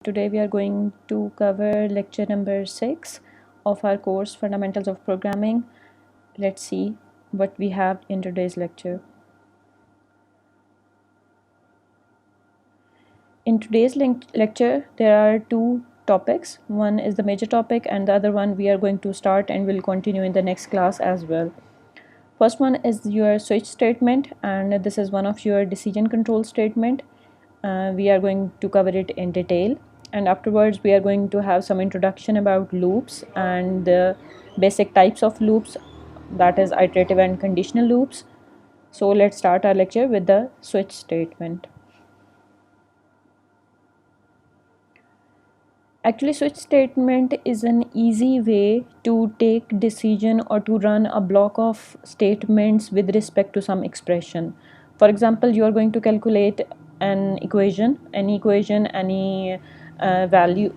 Today we are going to cover lecture number 6 of our course Fundamentals of Programming. Let's see what we have in today's lecture. In today's lecture there are two topics. One is the major topic and the other one we are going to start and will continue in the next class as well. First one is your switch statement, and this is one of your decision control statement. We are going to cover it in detail, and afterwards we are going to have some introduction about loops and the basic types of loops, that is iterative and conditional loops. So let's start our lecture with the switch statement. Actually, switch statement is an easy way to take decision or to run a block of statements with respect to some expression. For example, you are going to calculate an equation, any value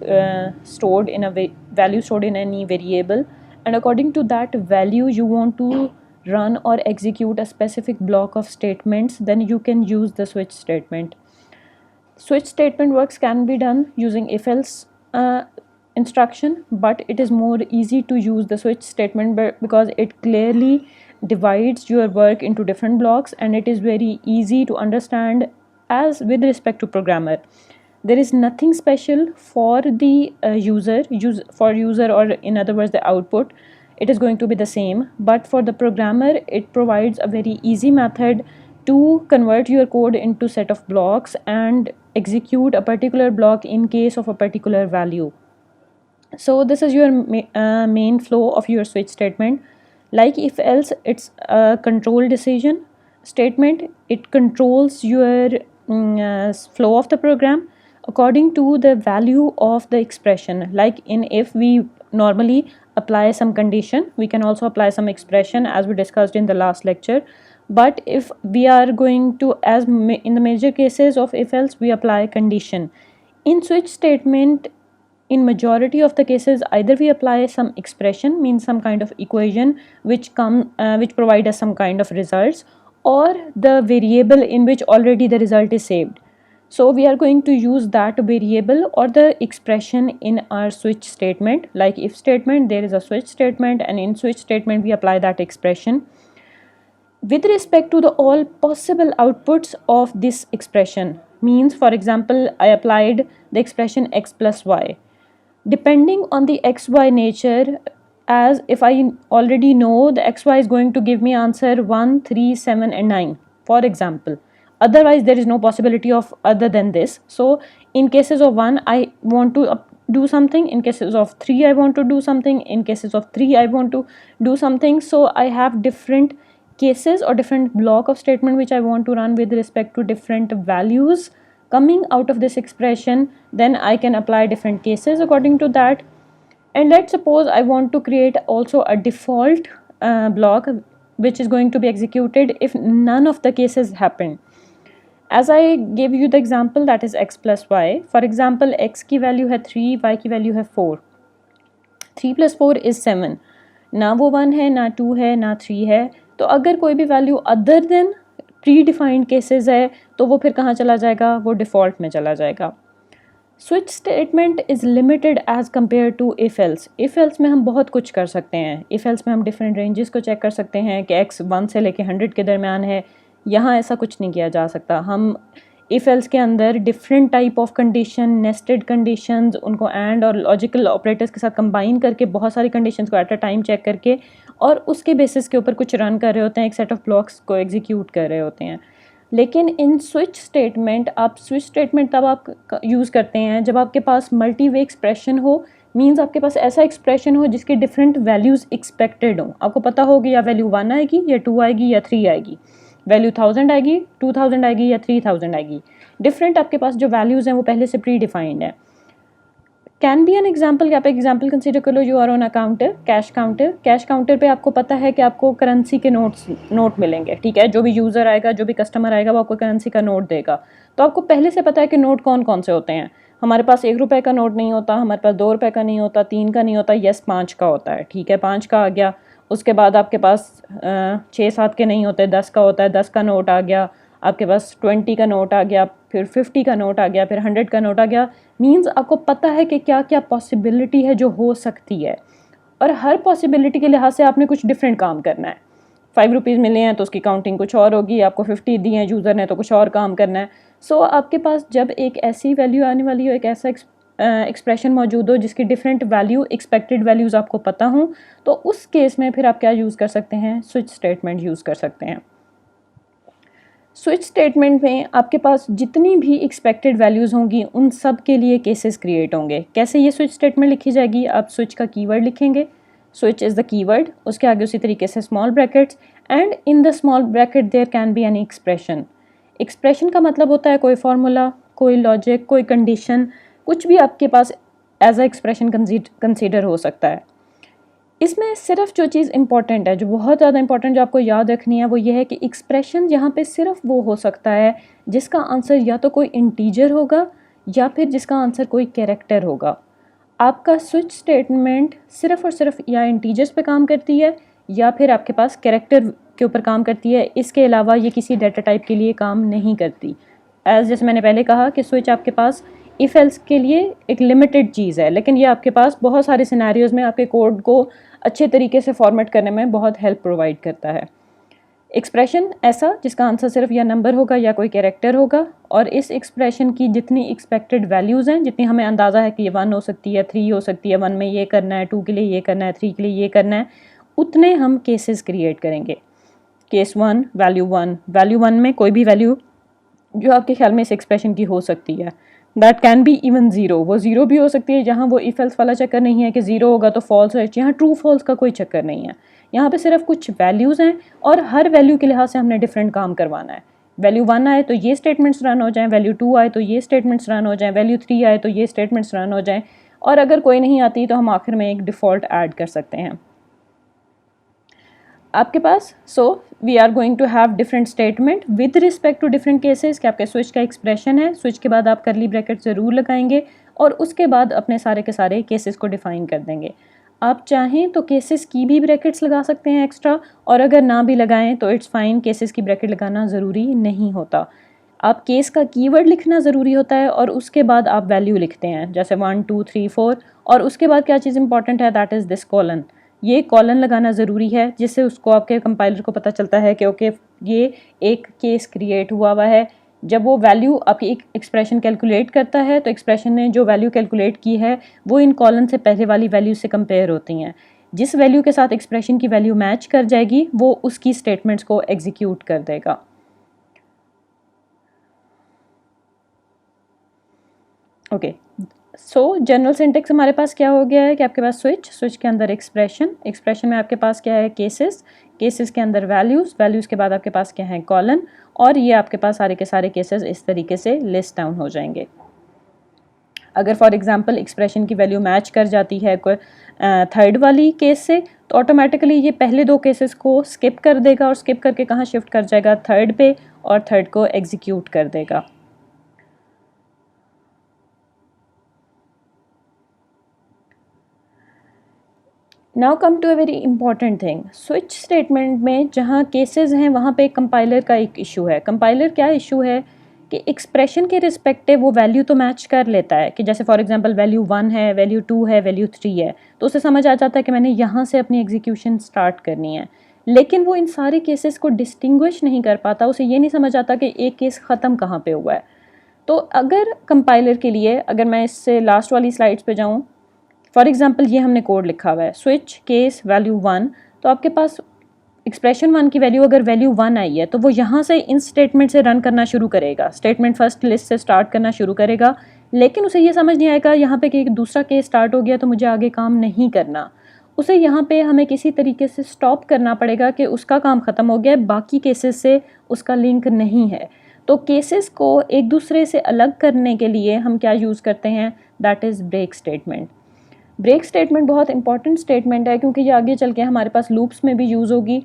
stored in a value stored in any variable, and according to that value you want to run or execute a specific block of statements. Then you can use the switch statement. Switch statement works can be done using if-else instruction, but it is more easy to use the switch statement because it clearly divides your work into different blocks, and it is very easy to understand as with respect to programmer. There is nothing special for the user, or in other words the output. It is going to be the same, but for the programmer it provides a very easy method to convert your code into set of blocks and execute a particular block in case of a particular value. So this is your main flow of your switch statement. Like if else, it's a control decision statement. It controls your flow of the program according to the value of the expression. Like in if, we normally apply some condition, we can also apply some expression as we discussed in the last lecture. But if we are going to, as in the major cases of if else, we apply condition. In switch statement, in majority of the cases, either we apply some expression, means some kind of equation which provide us some kind of results, or the variable in which already the result is saved. So we are going to use that variable or the expression in our switch statement. Like if statement, there is a switch statement, and in switch statement we apply that expression with respect to the all possible outputs of this expression. Means, for example, I applied the expression x plus y. Depending on the xy nature, as if I already know the xy is going to give me answer 1, 3, 7 and 9, for example. Otherwise there is no possibility of other than this. So in cases of 1 I want to do something, in cases of 3 I want to do something, in cases of 3 I want to do something. So I have different cases or different block of statement which I want to run with respect to different values coming out of this expression. Then I can apply different cases according to that. And let's suppose I want to create also a default block which is going to be executed if none of the cases happen. As I gave you the example, that is x plus y. For example, x की value है 3, y की value है 4. 3 plus 4 is 7. ना वो 1 है, ना 2 है, ना 3 है. तो अगर कोई भी value other than pre defined cases है तो वो फिर कहाँ चला जाएगा, वो डिफ़ॉल्ट में चला जाएगा. Switch statement is limited as compare to if else. If else में हम बहुत कुछ कर सकते हैं. इफ़ एल्स में हम डिफरेंट रेंजेस को चेक कर सकते हैं कि x 1 से लेके 100 के दरमियान है. यहाँ ऐसा कुछ नहीं किया जा सकता. हम इफ़ एल्स के अंदर different type of condition, nested conditions, उनको एंड और लॉजिकल ऑपरेटर्स के साथ कंबाइन करके बहुत सारी कंडीशंस को एट अ टाइम चेक करके और उसके बेसिस के ऊपर कुछ रन कर रहे होते हैं, एक सेट ऑफ ब्लॉक्स को एग्जीक्यूट कर रहे होते हैं. लेकिन इन स्विच स्टेटमेंट, आप स्विच स्टेटमेंट तब आप यूज़ करते हैं जब आपके पास मल्टी वे एक्सप्रेशन हो. मीन्स आपके पास ऐसा एक्सप्रेशन हो जिसके डिफरेंट वैल्यूज़ एक्सपेक्टेड हो. आपको पता हो कि या वैल्यू 1 आएगी या 2 आएगी या 3 आएगी, वैल्यू 1000 आएगी, 2000 आएगी या 3000 आएगी. डिफरेंट आपके पास जो वैल्यूज़ हैं वो पहले से प्री डिफाइंड है. कैन बी एन एग्जाम्पल कि आप एग्जाम्पल कंसिडर कर लो. You are on a counter, cash counter. Cash counter पे आपको पता है कि आपको करेंसी के नोट मिलेंगे. ठीक है, जो भी यूज़र आएगा, जो भी कस्टमर आएगा, वो आपको करेंसी का नोट देगा. तो आपको पहले से पता है कि नोट कौन कौन से होते हैं. हमारे पास 1 रुपये का नोट नहीं होता, हमारे पास 2 रुपये का नहीं होता, 3 का नहीं होता, यस 5 का होता है. ठीक है, 5 का आ गया. उसके बाद आपके पास 6-7 के नहीं होते, 10 का होता है. 10 का नोट आ गया, आपके पास 20 का नोट आ गया, फिर 50 का नोट आ गया, फिर 100 का नोट आ गया. मीन्स आपको पता है कि क्या क्या पॉसिबिलिटी है जो हो सकती है, और हर पॉसिबिलिटी के लिहाज से आपने कुछ डिफरेंट काम करना है। 5 रुपीज़ मिले हैं तो उसकी काउंटिंग कुछ और होगी, आपको 50 दिए हैं यूज़र ने तो कुछ और काम करना है। सो आपके पास जब एक ऐसी वैल्यू आने वाली हो, एक ऐसा एक्सप्रेशन मौजूद हो जिसकी डिफरेंट वैल्यू, एक्सपेक्टेड वैल्यूज़ आपको पता हों, तो उस केस में फिर आप क्या यूज़ कर सकते हैं, स्विच स्टेटमेंट यूज़ कर सकते हैं। स्विच स्टेटमेंट में आपके पास जितनी भी एक्सपेक्टेड वैल्यूज़ होंगी उन सब के लिए केसेस क्रिएट होंगे। कैसे ये स्विच स्टेटमेंट लिखी जाएगी, आप स्विच का कीवर्ड लिखेंगे, स्विच इज़ द कीवर्ड, उसके आगे उसी तरीके से small brackets, and in the small bracket there can be any expression. Expression का मतलब होता है कोई फार्मूला, कोई लॉजिक, कोई कंडीशन, कुछ भी आपके पास एज अ एक्सप्रेशन कंसीडर हो सकता है। इसमें सिर्फ जो चीज़ इंपॉर्टेंट है, जो बहुत ज़्यादा इंपॉर्टेंट, जो आपको याद रखनी है, वो ये है कि एक्सप्रेशन यहाँ पे सिर्फ वो हो सकता है जिसका आंसर या तो कोई इंटीजर होगा या फिर जिसका आंसर कोई कैरेक्टर होगा। आपका स्विच स्टेटमेंट सिर्फ और सिर्फ या इंटीजर्स पे काम करती है या फिर आपके पास कैरेक्टर के ऊपर काम करती है। इसके अलावा ये किसी डाटा टाइप के लिए काम नहीं करती। जैसे मैंने पहले कहा कि स्विच आपके पास इफ़ एल्स के लिए एक लिमिटेड चीज़ है, लेकिन ये आपके पास बहुत सारे सिनेरियोज़ में आपके कोड को अच्छे तरीके से फॉर्मेट करने में बहुत हेल्प प्रोवाइड करता है। एक्सप्रेशन ऐसा जिसका आंसर सिर्फ या नंबर होगा या कोई कैरेक्टर होगा, और इस एक्सप्रेशन की जितनी एक्सपेक्टेड वैल्यूज़ हैं, जितनी हमें अंदाज़ा है कि ये 1 हो सकती है, 3 हो सकती है, 1 में ये करना है, 2 के लिए ये करना है, 3 के लिए ये करना है, उतने हम केसेस क्रिएट करेंगे। केस 1 वैल्यू 1 में कोई भी वैल्यू जो आपके ख्याल में इस एक्सप्रेशन की हो सकती है, दैट कैन बी इवन 0, वो 0 भी हो सकती है। जहाँ वो इफ एल्स वाला चक्कर नहीं है कि 0 होगा तो फॉल्स है, यहाँ ट्रू फॉल्स का कोई चक्कर नहीं है। यहाँ पे सिर्फ कुछ वैल्यूज़ हैं और हर वैल्यू के लिहाज से हमने डिफरेंट काम करवाना है। वैल्यू 1 आए तो ये स्टेटमेंट्स रन हो जाएं, वैल्यू 2 आए तो ये स्टेटमेंट्स रन हो जाएं, वैल्यू 3 आए तो ये स्टेटमेंट्स रन हो जाएं, और अगर कोई नहीं आती तो हम आखिर में एक डिफ़ॉल्ट ऐड कर सकते हैं आपके पास। So we are going to have different statement with respect to different cases. कि आपके स्विच का एक्सप्रेशन है, स्विच के बाद आप करली ब्रैकेट ज़रूर लगाएंगे और उसके बाद अपने सारे के सारे केसेस को डिफाइन कर देंगे। आप चाहें तो केसेस की भी ब्रैकेट्स लगा सकते हैं एक्स्ट्रा, और अगर ना भी लगाएं तो इट्स फाइन, केसेस की ब्रैकेट लगाना ज़रूरी नहीं होता। आप केस का कीवर्ड लिखना ज़रूरी होता है और उसके बाद आप वैल्यू लिखते हैं, जैसे 1 2 3 4, और उसके बाद क्या चीज़ इंपॉर्टेंट है, दैट इज़ दिस कॉलन। ये कॉलन लगाना ज़रूरी है जिससे उसको आपके कंपाइलर को पता चलता है कि ओके ये एक केस क्रिएट हुआ है। जब वो वैल्यू आपकी एक एक्सप्रेशन कैलकुलेट करता है तो एक्सप्रेशन ने जो वैल्यू कैलकुलेट की है वो इन कॉलन से पहले वाली वैल्यू से कंपेयर होती हैं। जिस वैल्यू के साथ एक्सप्रेशन की वैल्यू मैच कर जाएगी वो उसकी स्टेटमेंट्स को एग्जीक्यूट कर देगा। ओके, सो जनरल सिंटेक्स हमारे पास क्या हो गया है कि आपके पास स्विच के अंदर एक्सप्रेशन में आपके पास क्या है, केसेस के अंदर वैल्यूज़ के बाद आपके पास क्या है, कॉलन, और ये आपके पास सारे के सारे केसेस इस तरीके से लिस्ट डाउन हो जाएंगे। अगर फॉर एग्जांपल एक्सप्रेशन की वैल्यू मैच कर जाती है कोई थर्ड वाली केस से, तो ऑटोमेटिकली ये पहले दो केसेस को स्किप कर देगा, और स्किप करके कहाँ शिफ्ट कर जाएगा, थर्ड पे, और थर्ड को एग्जीक्यूट कर देगा। Now come to a very important thing. Switch statement में जहाँ केसेस हैं वहाँ पे कंपाइलर का एक इशू है। कंपाइलर क्या इशू है कि एक्सप्रेशन के रिस्पेक्टिव वो वैल्यू तो मैच कर लेता है कि जैसे फॉर एग्जांपल वैल्यू 1 है, वैल्यू 2 है, वैल्यू 3 है, तो उसे समझ आ जाता है कि मैंने यहाँ से अपनी एग्जीक्यूशन स्टार्ट करनी है। लेकिन वो इन सारे केसेस को डिस्टिंग्विश नहीं कर पाता, उसे ये नहीं समझ आता कि एक केस ख़त्म कहाँ पर हुआ है। तो अगर कंपाइलर के लिए, अगर मैं इससे लास्ट वाली स्लाइड्स पे जाऊँ, फॉर एग्जाम्पल ये हमने कोड लिखा हुआ है स्विच केस वैल्यू 1, तो आपके पास एक्सप्रेशन 1 की वैल्यू अगर वैल्यू 1 आई है तो वो यहाँ से इन स्टेटमेंट से रन करना शुरू करेगा, स्टेटमेंट फर्स्ट लिस्ट से स्टार्ट करना शुरू करेगा। लेकिन उसे ये समझ नहीं आएगा यहाँ पे कि एक दूसरा केस स्टार्ट हो गया तो मुझे आगे काम नहीं करना। उसे यहाँ पे हमें किसी तरीके से स्टॉप करना पड़ेगा कि उसका काम ख़त्म हो गया, बाकी केसेस से उसका लिंक नहीं है। तो केसेस को एक दूसरे से अलग करने के लिए हम क्या यूज़ करते हैं, that is break statement. Break statement बहुत इंपॉर्टेंट स्टेटमेंट है क्योंकि ये आगे चल के हमारे पास लूप्स में भी यूज़ होगी।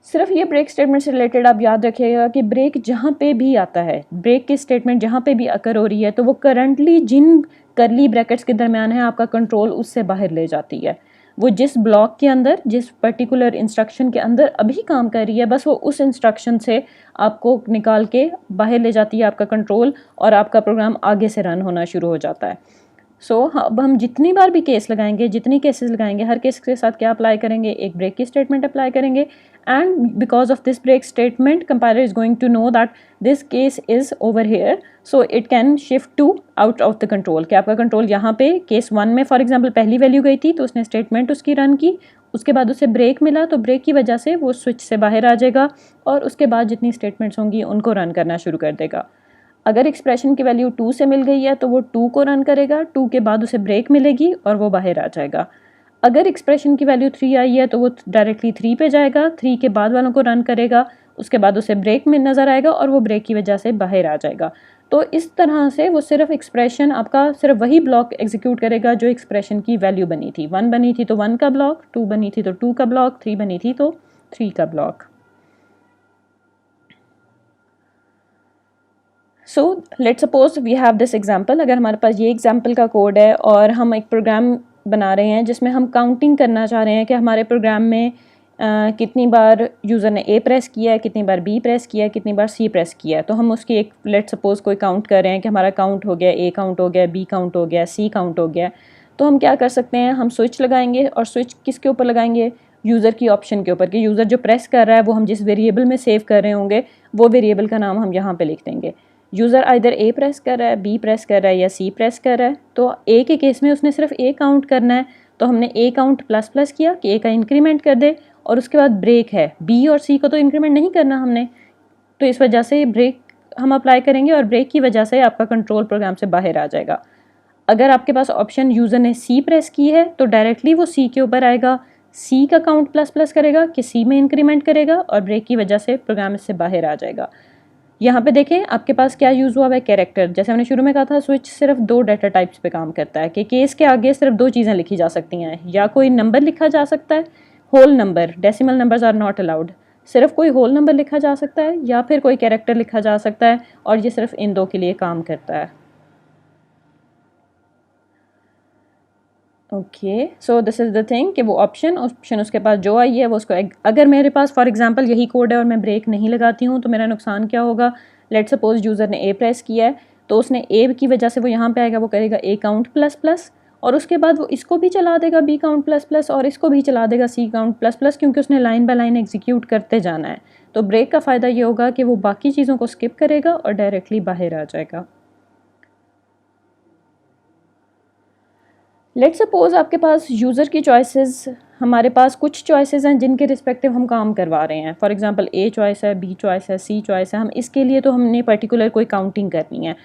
सिर्फ ये ब्रेक स्टेटमेंट से रिलेटेड आप याद रखिएगा कि ब्रेक जहाँ पे भी आता है, ब्रेक की स्टेटमेंट जहाँ पे भी अकर हो रही है, तो वो करंटली जिन करली ब्रैकेट्स के दरमियान है आपका कंट्रोल उससे बाहर ले जाती है। वो जिस ब्लॉक के अंदर, जिस पर्टिकुलर इंस्ट्रक्शन के अंदर अभी काम कर रही है, बस वो उस इंस्ट्रक्शन से आपको निकाल के बाहर ले जाती है आपका कंट्रोल, और आपका प्रोग्राम आगे से रन होना शुरू हो जाता है। अब हम जितनी बार भी केस लगाएंगे, जितनी केसेस लगाएंगे, हर केस के साथ क्या अप्लाई करेंगे, एक ब्रेक की स्टेटमेंट अप्लाई करेंगे, and because of this break statement compiler is going to know that this case is over here, so it can shift to out of the control, कि आपका control यहाँ पे case 1 में for example पहली value गई थी तो उसने स्टेटमेंट उसकी रन की, उसके बाद उसे ब्रेक मिला तो ब्रेक की वजह से वो स्विच से बाहर आ जाएगा और उसके बाद जितनी स्टेटमेंट्स होंगी उनको रन करना शुरू कर देगा। अगर एक्सप्रेशन की वैल्यू 2 से मिल गई है तो वो 2 को रन करेगा, 2 के बाद उसे ब्रेक मिलेगी और वो बाहर आ जाएगा। अगर एक्सप्रेशन की वैल्यू 3 आई है तो वो डायरेक्टली 3 पे जाएगा, 3 के बाद वालों को रन करेगा, उसके बाद उसे ब्रेक में नज़र आएगा और वो ब्रेक की वजह से बाहर आ जाएगा। तो इस तरह से वो सिर्फ एक्सप्रेशन आपका सिर्फ वही ब्लॉक एग्जीक्यूट करेगा जो एक्सप्रेशन की वैल्यू बनी थी। 1 बनी थी तो 1 का ब्लॉक, 2 बनी थी तो 2 का ब्लॉक, 3 बनी थी तो 3 का block. So let's suppose we have this example. अगर हमारे पास ये एग्जाम्पल का कोड है और हम एक प्रोग्राम बना रहे हैं जिसमें हम काउंटिंग करना चाह रहे हैं कि हमारे प्रोग्राम में कितनी बार यूज़र ने ए प्रेस किया है, कितनी बार बी प्रेस किया है, कितनी बार सी प्रेस किया है। तो हम उसकी एक लेट्स सपोज कोई काउंट कर रहे हैं कि हमारा काउंट हो गया, ए काउंट हो गया, बी काउंट हो गया, सी काउंट हो गया। तो हम क्या कर सकते हैं, हम स्विच लगाएंगे, और स्विच किसके ऊपर लगाएंगे, यूज़र की ऑप्शन के ऊपर, कि यूज़र जो प्रेस कर रहा है वो हम जिस वेरिएबल में सेव कर रहे होंगे वो वेरिएबल का नाम हम यहाँ पे लिख देंगे। यूज़र आइदर ए प्रेस कर रहा है, बी प्रेस कर रहा है या सी प्रेस कर रहा है। तो ए के केस में उसने सिर्फ ए काउंट करना है, तो हमने ए काउंट प्लस प्लस किया कि ए का इंक्रीमेंट कर दे, और उसके बाद ब्रेक है, बी और सी को तो इंक्रीमेंट नहीं करना हमने, तो इस वजह से ब्रेक हम अप्लाई करेंगे और ब्रेक की वजह से आपका कंट्रोल प्रोग्राम से बाहर आ जाएगा। अगर आपके पास ऑप्शन यूज़र ने सी प्रेस की है तो डायरेक्टली वो सी के ऊपर आएगा, सी का काउंट प्लस प्लस करेगा कि सी में इंक्रीमेंट करेगा, और ब्रेक की वजह से प्रोग्राम इससे बाहर आ जाएगा। यहाँ पे देखें आपके पास क्या यूज़ हुआ है, कैरेक्टर। जैसे हमने शुरू में कहा था स्विच सिर्फ 2 डाटा टाइप्स पे काम करता है, कि केस के आगे सिर्फ 2 चीज़ें लिखी जा सकती हैं, या कोई नंबर लिखा जा सकता है, whole number, decimal numbers are not allowed, सिर्फ कोई होल नंबर लिखा जा सकता है, या फिर कोई कैरेक्टर लिखा जा सकता है, और ये सिर्फ इन 2 के लिए काम करता है। Okay, so this is the thing कि वो ऑप्शन उसके पास जो आई है वो उसको, अगर मेरे पास फॉर एग्जांपल यही कोड है और मैं ब्रेक नहीं लगाती हूँ तो मेरा नुकसान क्या होगा। लेट्स सपोज यूज़र ने ए प्रेस किया है तो उसने ए की वजह से वो यहाँ पे आएगा, वो करेगा ए काउंट प्लस प्लस, और उसके बाद वो इसको भी चला देगा बी काउंट प्लस प्लस, और इसको भी चला देगा सी काउंट प्लस प्लस, क्योंकि उसने लाइन बाय लाइन एग्जीक्यूट करते जाना है। तो ब्रेक का फ़ायदा ये होगा कि वो बाकी चीज़ों को स्किप करेगा और डायरेक्टली बाहर आ जाएगा। लेट्स सपोज आपके पास यूज़र की चॉइसेस, हमारे पास कुछ चॉइसेस हैं जिनके रिस्पेक्टिव हम काम करवा रहे हैं। फॉर एग्जांपल ए चॉइस है, बी चॉइस है, सी चॉइस है। हम इसके लिए तो हमने पर्टिकुलर कोई काउंटिंग करनी है।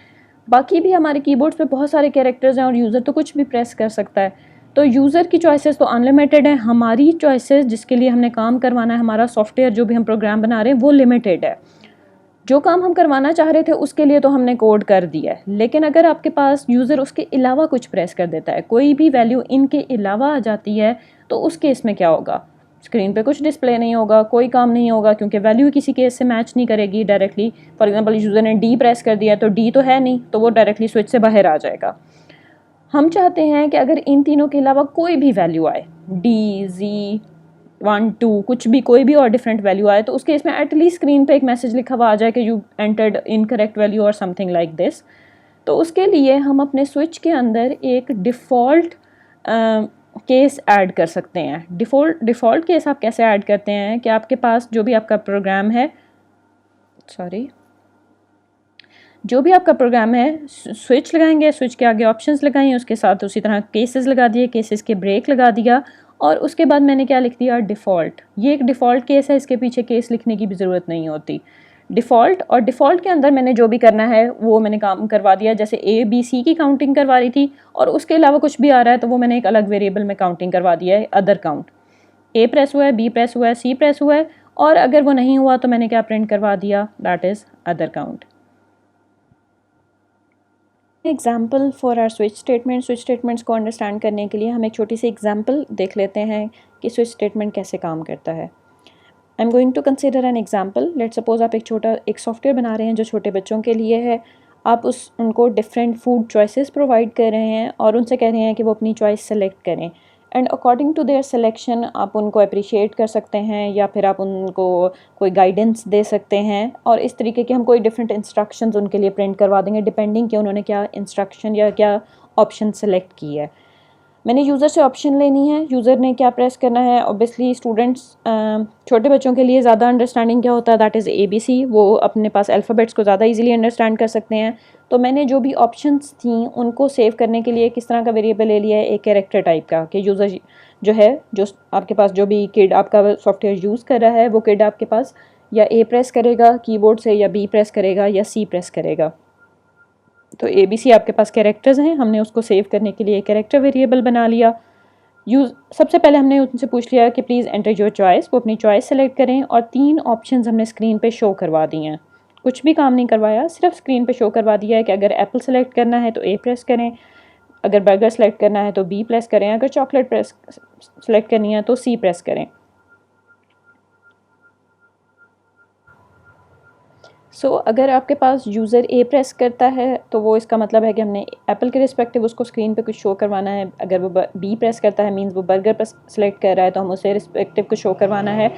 बाकी भी हमारे कीबोर्ड्स पे बहुत सारे कैरेक्टर्स हैं और यूज़र तो कुछ भी प्रेस कर सकता है। तो यूज़र की चॉइसेस तो अनलिमिटेड है, हमारी चॉइसेस जिसके लिए हमने काम करवाना है, हमारा सॉफ्टवेयर जो भी हम प्रोग्राम बना रहे हैं वो लिमिटेड है। जो काम हम करवाना चाह रहे थे उसके लिए तो हमने कोड कर दिया है, लेकिन अगर आपके पास यूज़र उसके अलावा कुछ प्रेस कर देता है, कोई भी वैल्यू इनके अलावा आ जाती है, तो उस केस में क्या होगा, स्क्रीन पे कुछ डिस्प्ले नहीं होगा, कोई काम नहीं होगा, क्योंकि वैल्यू किसी केस से मैच नहीं करेगी डायरेक्टली। फॉर एग्जांपल यूज़र ने डी प्रेस कर दिया तो डी तो है नहीं, तो वो डायरेक्टली स्विच से बाहर आ जाएगा। हम चाहते हैं कि अगर इन तीनों के अलावा कोई भी वैल्यू आए, डी, जी, 1, 2, कुछ भी, कोई भी और डिफरेंट वैल्यू आए, तो उसके इसमें एटलीस्ट स्क्रीन पे एक मैसेज लिखा हुआ आ जाए कि यू एंटर्ड इनकरेक्ट वैल्यू और समथिंग लाइक दिस। तो उसके लिए हम अपने स्विच के अंदर एक डिफ़ॉल्ट केस ऐड कर सकते हैं। डिफ़ॉल्ट केस आप कैसे ऐड करते हैं कि आपके पास जो भी आपका प्रोग्राम है, जो भी आपका प्रोग्राम है, स्विच लगाएंगे, स्विच के आगे ऑप्शंस लगाएंगे, उसके साथ उसी तरह केसेस लगा दिए, केसेस के ब्रेक लगा दिया, और उसके बाद मैंने क्या लिख दिया, डिफ़ॉल्ट। ये एक डिफ़ॉल्ट केस है, इसके पीछे केस लिखने की भी ज़रूरत नहीं होती। डिफ़ॉल्ट, और डिफ़ॉल्ट के अंदर मैंने जो भी करना है वो मैंने काम करवा दिया। जैसे ए बी सी की काउंटिंग करवा रही थी और उसके अलावा कुछ भी आ रहा है तो वो मैंने एक अलग वेरिएबल में काउंटिंग करवा दिया है, अदर काउंट। ए प्रेस हुआ है, बी प्रेस हुआ है, सी प्रेस हुआ है, और अगर वो नहीं हुआ तो मैंने क्या प्रिंट करवा दिया, that is other count. Example for our switch statements को अंडरस्टैंड करने के लिए हम एक छोटी सी एग्जाम्पल देख लेते हैं कि स्विच स्टेटमेंट कैसे काम करता है। I am going to consider an example. Let suppose आप एक सॉफ्टवेयर बना रहे हैं जो छोटे बच्चों के लिए है। आप उनको डिफरेंट फूड चॉइसेस प्रोवाइड कर रहे हैं और उनसे कह रहे हैं कि वो अपनी चॉइस सेलेक्ट करें। And according to their selection आप उनको अप्रिशिएट कर सकते हैं या फिर आप उनको कोई गाइडेंस दे सकते हैं, और इस तरीके के हम कोई डिफरेंट इंस्ट्रक्शंस उनके लिए प्रिंट करवा देंगे डिपेंडिंग कि उन्होंने क्या इंस्ट्रक्शन या क्या ऑप्शन सेलेक्ट की है। मैंने यूज़र से ऑप्शन लेनी है, यूज़र ने क्या प्रेस करना है। ऑब्वियसली स्टूडेंट्स, छोटे बच्चों के लिए ज़्यादा अंडरस्टैंडिंग क्या होता है, दैट इज़ ABC, वो अपने पास अल्फ़ाबेट्स को ज़्यादा इजीली अंडरस्टैंड कर सकते हैं। तो मैंने जो भी ऑप्शंस थी उनको सेव करने के लिए किस तरह का वेरिएबल ले लिया है, एक कैरेक्टर टाइप का, कि यूज़र जो है, जो आपके पास जो भी किड आपका सॉफ्टवेयर यूज़ कर रहा है, वो किड आपके पास या A प्रेस करेगा कीबोर्ड से, या B प्रेस करेगा, या C प्रेस करेगा। तो ABC आपके पास कैरेक्टर्स हैं, हमने उसको सेव करने के लिए कैरेक्टर वेरिएबल बना लिया। सबसे पहले हमने उनसे पूछ लिया कि प्लीज़ एंटर योर चॉइस, वो अपनी चॉइस सेलेक्ट करें, और 3 ऑप्शंस हमने स्क्रीन पे शो करवा दिए हैं। कुछ भी काम नहीं करवाया, सिर्फ स्क्रीन पे शो करवा दिया है कि अगर एप्पल सेलेक्ट करना है तो A प्रेस करें, अगर बर्गर सेलेक्ट करना है तो B प्रेस करें, अगर चॉकलेट प्रेस सेलेक्ट करनी है तो C प्रेस करें। अगर आपके पास यूज़र A प्रेस करता है तो वो इसका मतलब है कि हमने एप्पल के रिस्पेक्टिव उसको स्क्रीन पे कुछ शो करवाना है। अगर वो B प्रेस करता है मींस वो बर्गर पर सेलेक्ट कर रहा है तो हम उसे रिस्पेक्टिव कुछ शो करवाना है।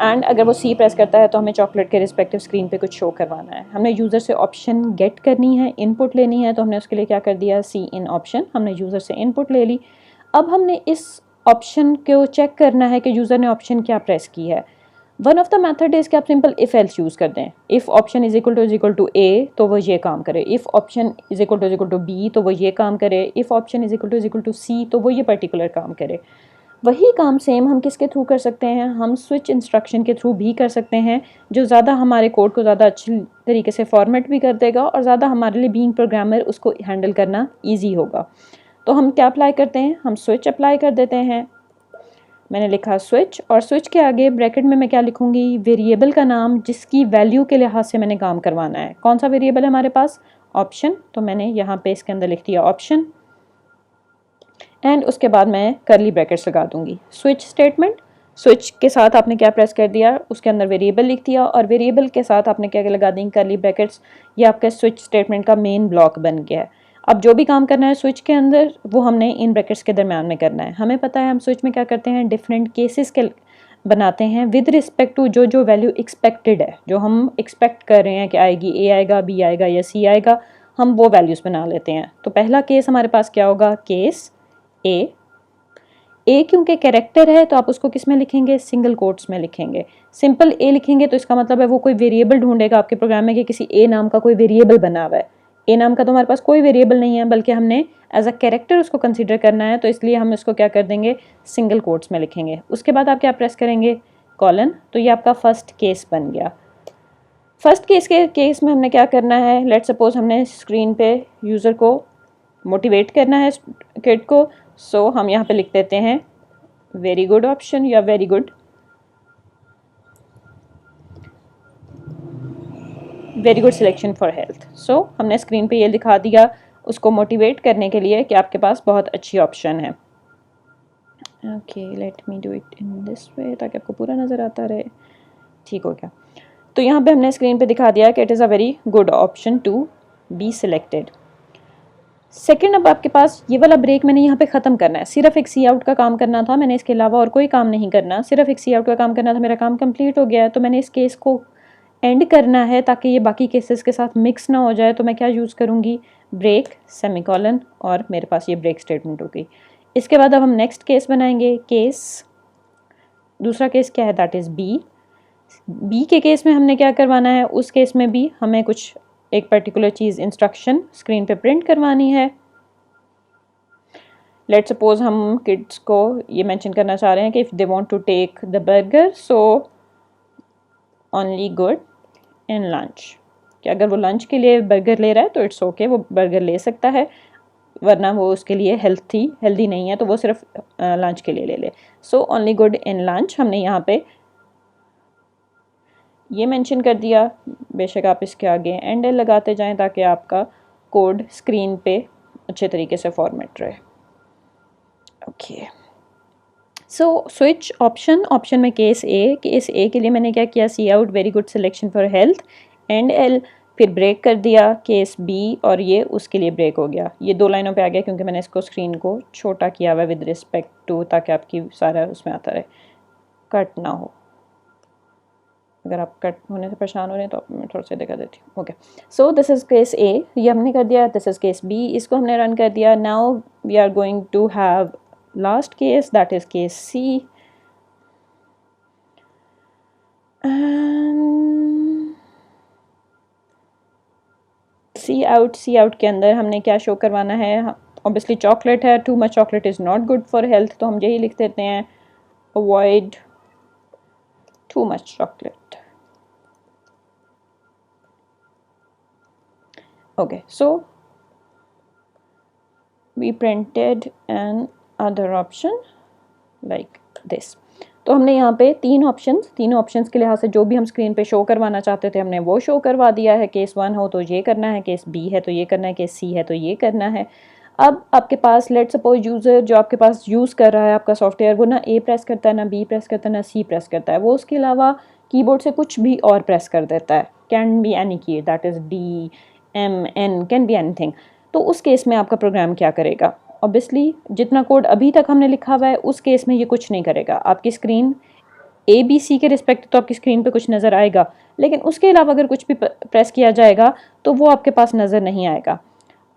एंड अगर वो C प्रेस करता है तो हमें चॉकलेट के रिस्पेक्टिव स्क्रीन पे कुछ शो करवाना है। हमने यूज़र से ऑप्शन गेट करनी है, इनपुट लेनी है, तो हमने उसके लिए क्या कर दिया, C इन ऑप्शन, हमने यूज़र से इनपुट ले ली। अब हमने इस ऑप्शन को चेक करना है कि यूज़र ने ऑप्शन क्या प्रेस की है। One of the method is कि आप सिंपल इफ़ एल्स यूज़ कर दें। If option is equal to A तो वो ये काम करे, if option is equal to B तो वो ये काम करे, if option is equal to C तो वो ये पर्टिकुलर काम करे। वही काम सेम हम किसके थ्रू कर सकते हैं, हम स्विच इंस्ट्रक्शन के थ्रू भी कर सकते हैं, जो ज़्यादा हमारे कोड को ज़्यादा अच्छी तरीके से फॉर्मेट भी कर देगा और ज़्यादा हमारे लिए बीइंग प्रोग्रामर उसको हैंडल करना ईजी होगा। तो हम क्या अप्लाई करते हैं, हम स्विच अप्लाई कर देते हैं। मैंने लिखा स्विच, और स्विच के आगे ब्रैकेट में मैं क्या लिखूंगी, वेरिएबल का नाम जिसकी वैल्यू के लिहाज से मैंने काम करवाना है। कौन सा वेरिएबल है हमारे पास, ऑप्शन, तो मैंने यहाँ पे इसके अंदर लिख दिया ऑप्शन, एंड उसके बाद मैं करली ब्रैकेट्स लगा दूंगी। स्विच स्टेटमेंट, स्विच के साथ आपने क्या प्रेस कर दिया, उसके अंदर वेरिएबल लिख दिया, और वेरिएबल के साथ आपने क्या लगा दी, करली ब्रैकेट्स। ये आपका स्विच स्टेटमेंट का मेन ब्लॉक बन गया है। अब जो भी काम करना है स्विच के अंदर वो हमने इन ब्रैकेट्स के दरम्यान में करना है। हमें पता है हम स्विच में क्या करते हैं, डिफरेंट केसेस के बनाते हैं विद रिस्पेक्ट टू जो वैल्यू एक्सपेक्टेड है, जो हम एक्सपेक्ट कर रहे हैं कि आएगी, A आएगा, B आएगा या C आएगा, हम वो वैल्यूज़ बना लेते हैं। तो पहला केस हमारे पास क्या होगा, केस ए क्योंकि कैरेक्टर है तो आप उसको किस में लिखेंगे, सिंगल कोट्स में लिखेंगे। सिंपल A लिखेंगे तो इसका मतलब है वो कोई वेरिएबल ढूंढेगा आपके प्रोग्राम में कि किसी A नाम का कोई वेरिएबल बना हुआ है। A नाम का तो हमारे पास कोई वेरिएबल नहीं है, बल्कि हमने एज अ कैरेक्टर उसको कंसीडर करना है, तो इसलिए हम इसको क्या कर देंगे, सिंगल कोट्स में लिखेंगे। उसके बाद आप क्या प्रेस करेंगे, कॉलन, तो ये आपका फर्स्ट केस बन गया। फर्स्ट केस में हमने क्या करना है, लेट सपोज हमने स्क्रीन पे यूज़र को मोटिवेट करना है किड को, सो हम यहाँ पे लिख देते हैं वेरी गुड ऑप्शन या very good selection for health. So हमने स्क्रीन पे ये दिखा दिया उसको मोटिवेट करने के लिए कि आपके पास बहुत अच्छी ऑप्शन है। Okay, let me do it in this way ताकि आपको पूरा नज़र आता रहे। ठीक हो गया। तो यहाँ पे हमने स्क्रीन पे दिखा दिया कि it is a very good option to be selected. Second, अब आपके पास ये वाला ब्रेक मैंने यहाँ पे ख़त्म करना है, सिर्फ एक सी आउट का काम करना था, मैंने इसके अलावा और कोई काम नहीं करना, सिर्फ एक सी आउट का काम करना था, मेरा काम कंप्लीट हो गया है। तो मैंने इस केस को एंड करना है ताकि ये बाकी केसेस के साथ मिक्स ना हो जाए, तो मैं क्या यूज़ करूँगी, ब्रेक, सेमीकॉलन, और मेरे पास ये ब्रेक स्टेटमेंट हो गई। इसके बाद अब हम नेक्स्ट केस बनाएंगे, केस दूसरा केस क्या है, दैट इज़ बी के केस में हमने क्या करवाना है, उस केस में भी हमें कुछ एक पर्टिकुलर चीज़ इंस्ट्रक्शन स्क्रीन पे प्रिंट करवानी है। लेट सपोज हम किड्स को ये मेंशन करना चाह रहे हैं कि if they want to take the burger so only good in lunch, कि अगर वो लंच के लिए बर्गर ले रहा है तो इट्स ओके, वो बर्गर ले सकता है, वरना वो उसके लिए हेल्दी नहीं है तो वो सिर्फ लंच के लिए ले ले। सो ओनली गुड इन लंच हमने यहाँ पे ये मेंशन कर दिया। बेशक आप इसके आगे एंड लगाते जाएं ताकि आपका कोड स्क्रीन पे अच्छे तरीके से फॉर्मेट रहे। ओके, सो स्विच ऑप्शन में केस ए के लिए मैंने क्या किया, cout very good selection for health, endl फिर ब्रेक कर दिया केस बी और ये उसके लिए ब्रेक हो गया। ये 2 लाइनों पे आ गया क्योंकि मैंने इसको स्क्रीन को छोटा किया हुआ है विद रिस्पेक्ट टू, ताकि आपकी सारा उसमें आता रहे, कट ना हो। अगर आप कट होने से परेशान हो रहे हैं तो मैं थोड़ा सा दिखा देती हूँ। Okay, so this is case A, ये हमने कर दिया। दिस इज़ केस बी, इसको हमने रन कर दिया। Now we are going to have last case, that is case C. Cout के अंदर हमने क्या शो करवाना है? ऑब्वियसली चॉकलेट है, too much chocolate is not good for health, तो हम यही लिख देते हैं, avoid too much chocolate. Okay, so we printed an other option like this. तो हमने यहाँ पे तीनों ऑप्शंस के लिहाज से जो भी हम स्क्रीन पे शो करवाना चाहते थे हमने वो शो करवा दिया है। केस 1 हो तो ये करना है, केस बी है तो ये करना है, केस सी है तो ये करना है। अब आपके पास लेट सपोज यूज़र जो आपके पास यूज़ कर रहा है आपका सॉफ्टवेयर, वो ना ए प्रेस करता है, ना बी प्रेस करता है, ना सी प्रेस करता है, वो उसके अलावा कीबोर्ड से कुछ भी और प्रेस कर देता है। Can be any key, that is D M N, can be anything. तो उस केस में आपका प्रोग्राम क्या करेगा? ऑब्वियसली जितना कोड अभी तक हमने लिखा हुआ है उस केस में ये कुछ नहीं करेगा। आपकी स्क्रीन ए बी सी के रिस्पेक्ट तो आपकी स्क्रीन पे कुछ नज़र आएगा, लेकिन उसके अलावा अगर कुछ भी प्रेस किया जाएगा तो वो आपके पास नज़र नहीं आएगा।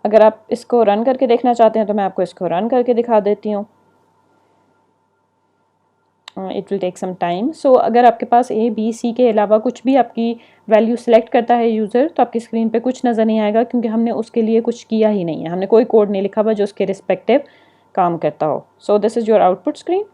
अगर आप इसको रन करके देखना चाहते हैं तो मैं आपको इसको रन करके दिखा देती हूँ। It will take some time. So अगर आपके पास ए बी सी के अलावा कुछ भी आपकी वैल्यू सेलेक्ट करता है यूज़र, तो आपकी स्क्रीन पे कुछ नज़र नहीं आएगा, क्योंकि हमने उसके लिए कुछ किया ही नहीं है, हमने कोई कोड नहीं लिखा हुआ जो उसके रिस्पेक्टिव काम करता हो। सो this is your output screen.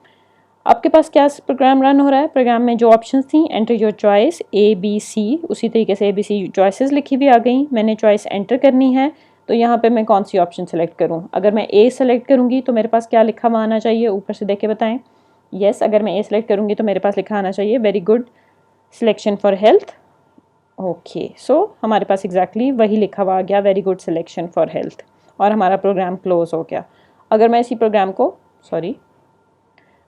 आपके पास क्या प्रोग्राम रन हो रहा है? प्रोग्राम में जो ऑप्शंस थी, enter your choice A B C, उसी तरीके से ए बी सी चॉइसेस लिखी हुई आ गई। मैंने चॉइस एंटर करनी है, तो यहाँ पे मैं कौन सी ऑप्शन सेलेक्ट करूँ? अगर मैं ए सेलेक्ट करूँगी तो मेरे पास क्या लिखा हुआ आना चाहिए? ऊपर से देख के बताएं। यस, अगर मैं ए सेलेक्ट करूँगी तो मेरे पास लिखा आना चाहिए very good selection for health. Okay, so हमारे पास एग्जैक्टली वही लिखा हुआ आ गया, very good selection for health, और हमारा प्रोग्राम क्लोज हो गया। अगर मैं इसी प्रोग्राम को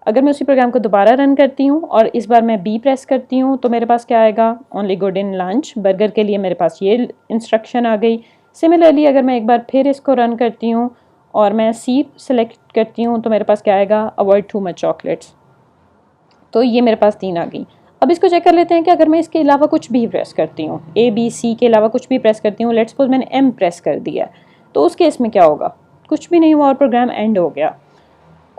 अगर मैं उसी प्रोग्राम को दोबारा रन करती हूँ और इस बार मैं बी प्रेस करती हूँ तो मेरे पास क्या आएगा? Only good in lunch. Burger के लिए मेरे पास ये इंस्ट्रक्शन आ गई। सिमिलरली अगर मैं एक बार फिर इसको रन करती हूँ और मैं सी सेलेक्ट करती हूँ तो मेरे पास क्या आएगा? Avoid too much chocolates. तो ये मेरे पास 3 आ गई। अब इसको चेक कर लेते हैं कि अगर मैं इसके अलावा कुछ भी प्रेस करती हूँ, ए बी सी के अलावा कुछ भी प्रेस करती हूँ, लेट्स सपोज मैंने एम प्रेस कर दिया है, तो उस केस में क्या होगा? कुछ भी नहीं हुआ और प्रोग्राम एंड हो गया।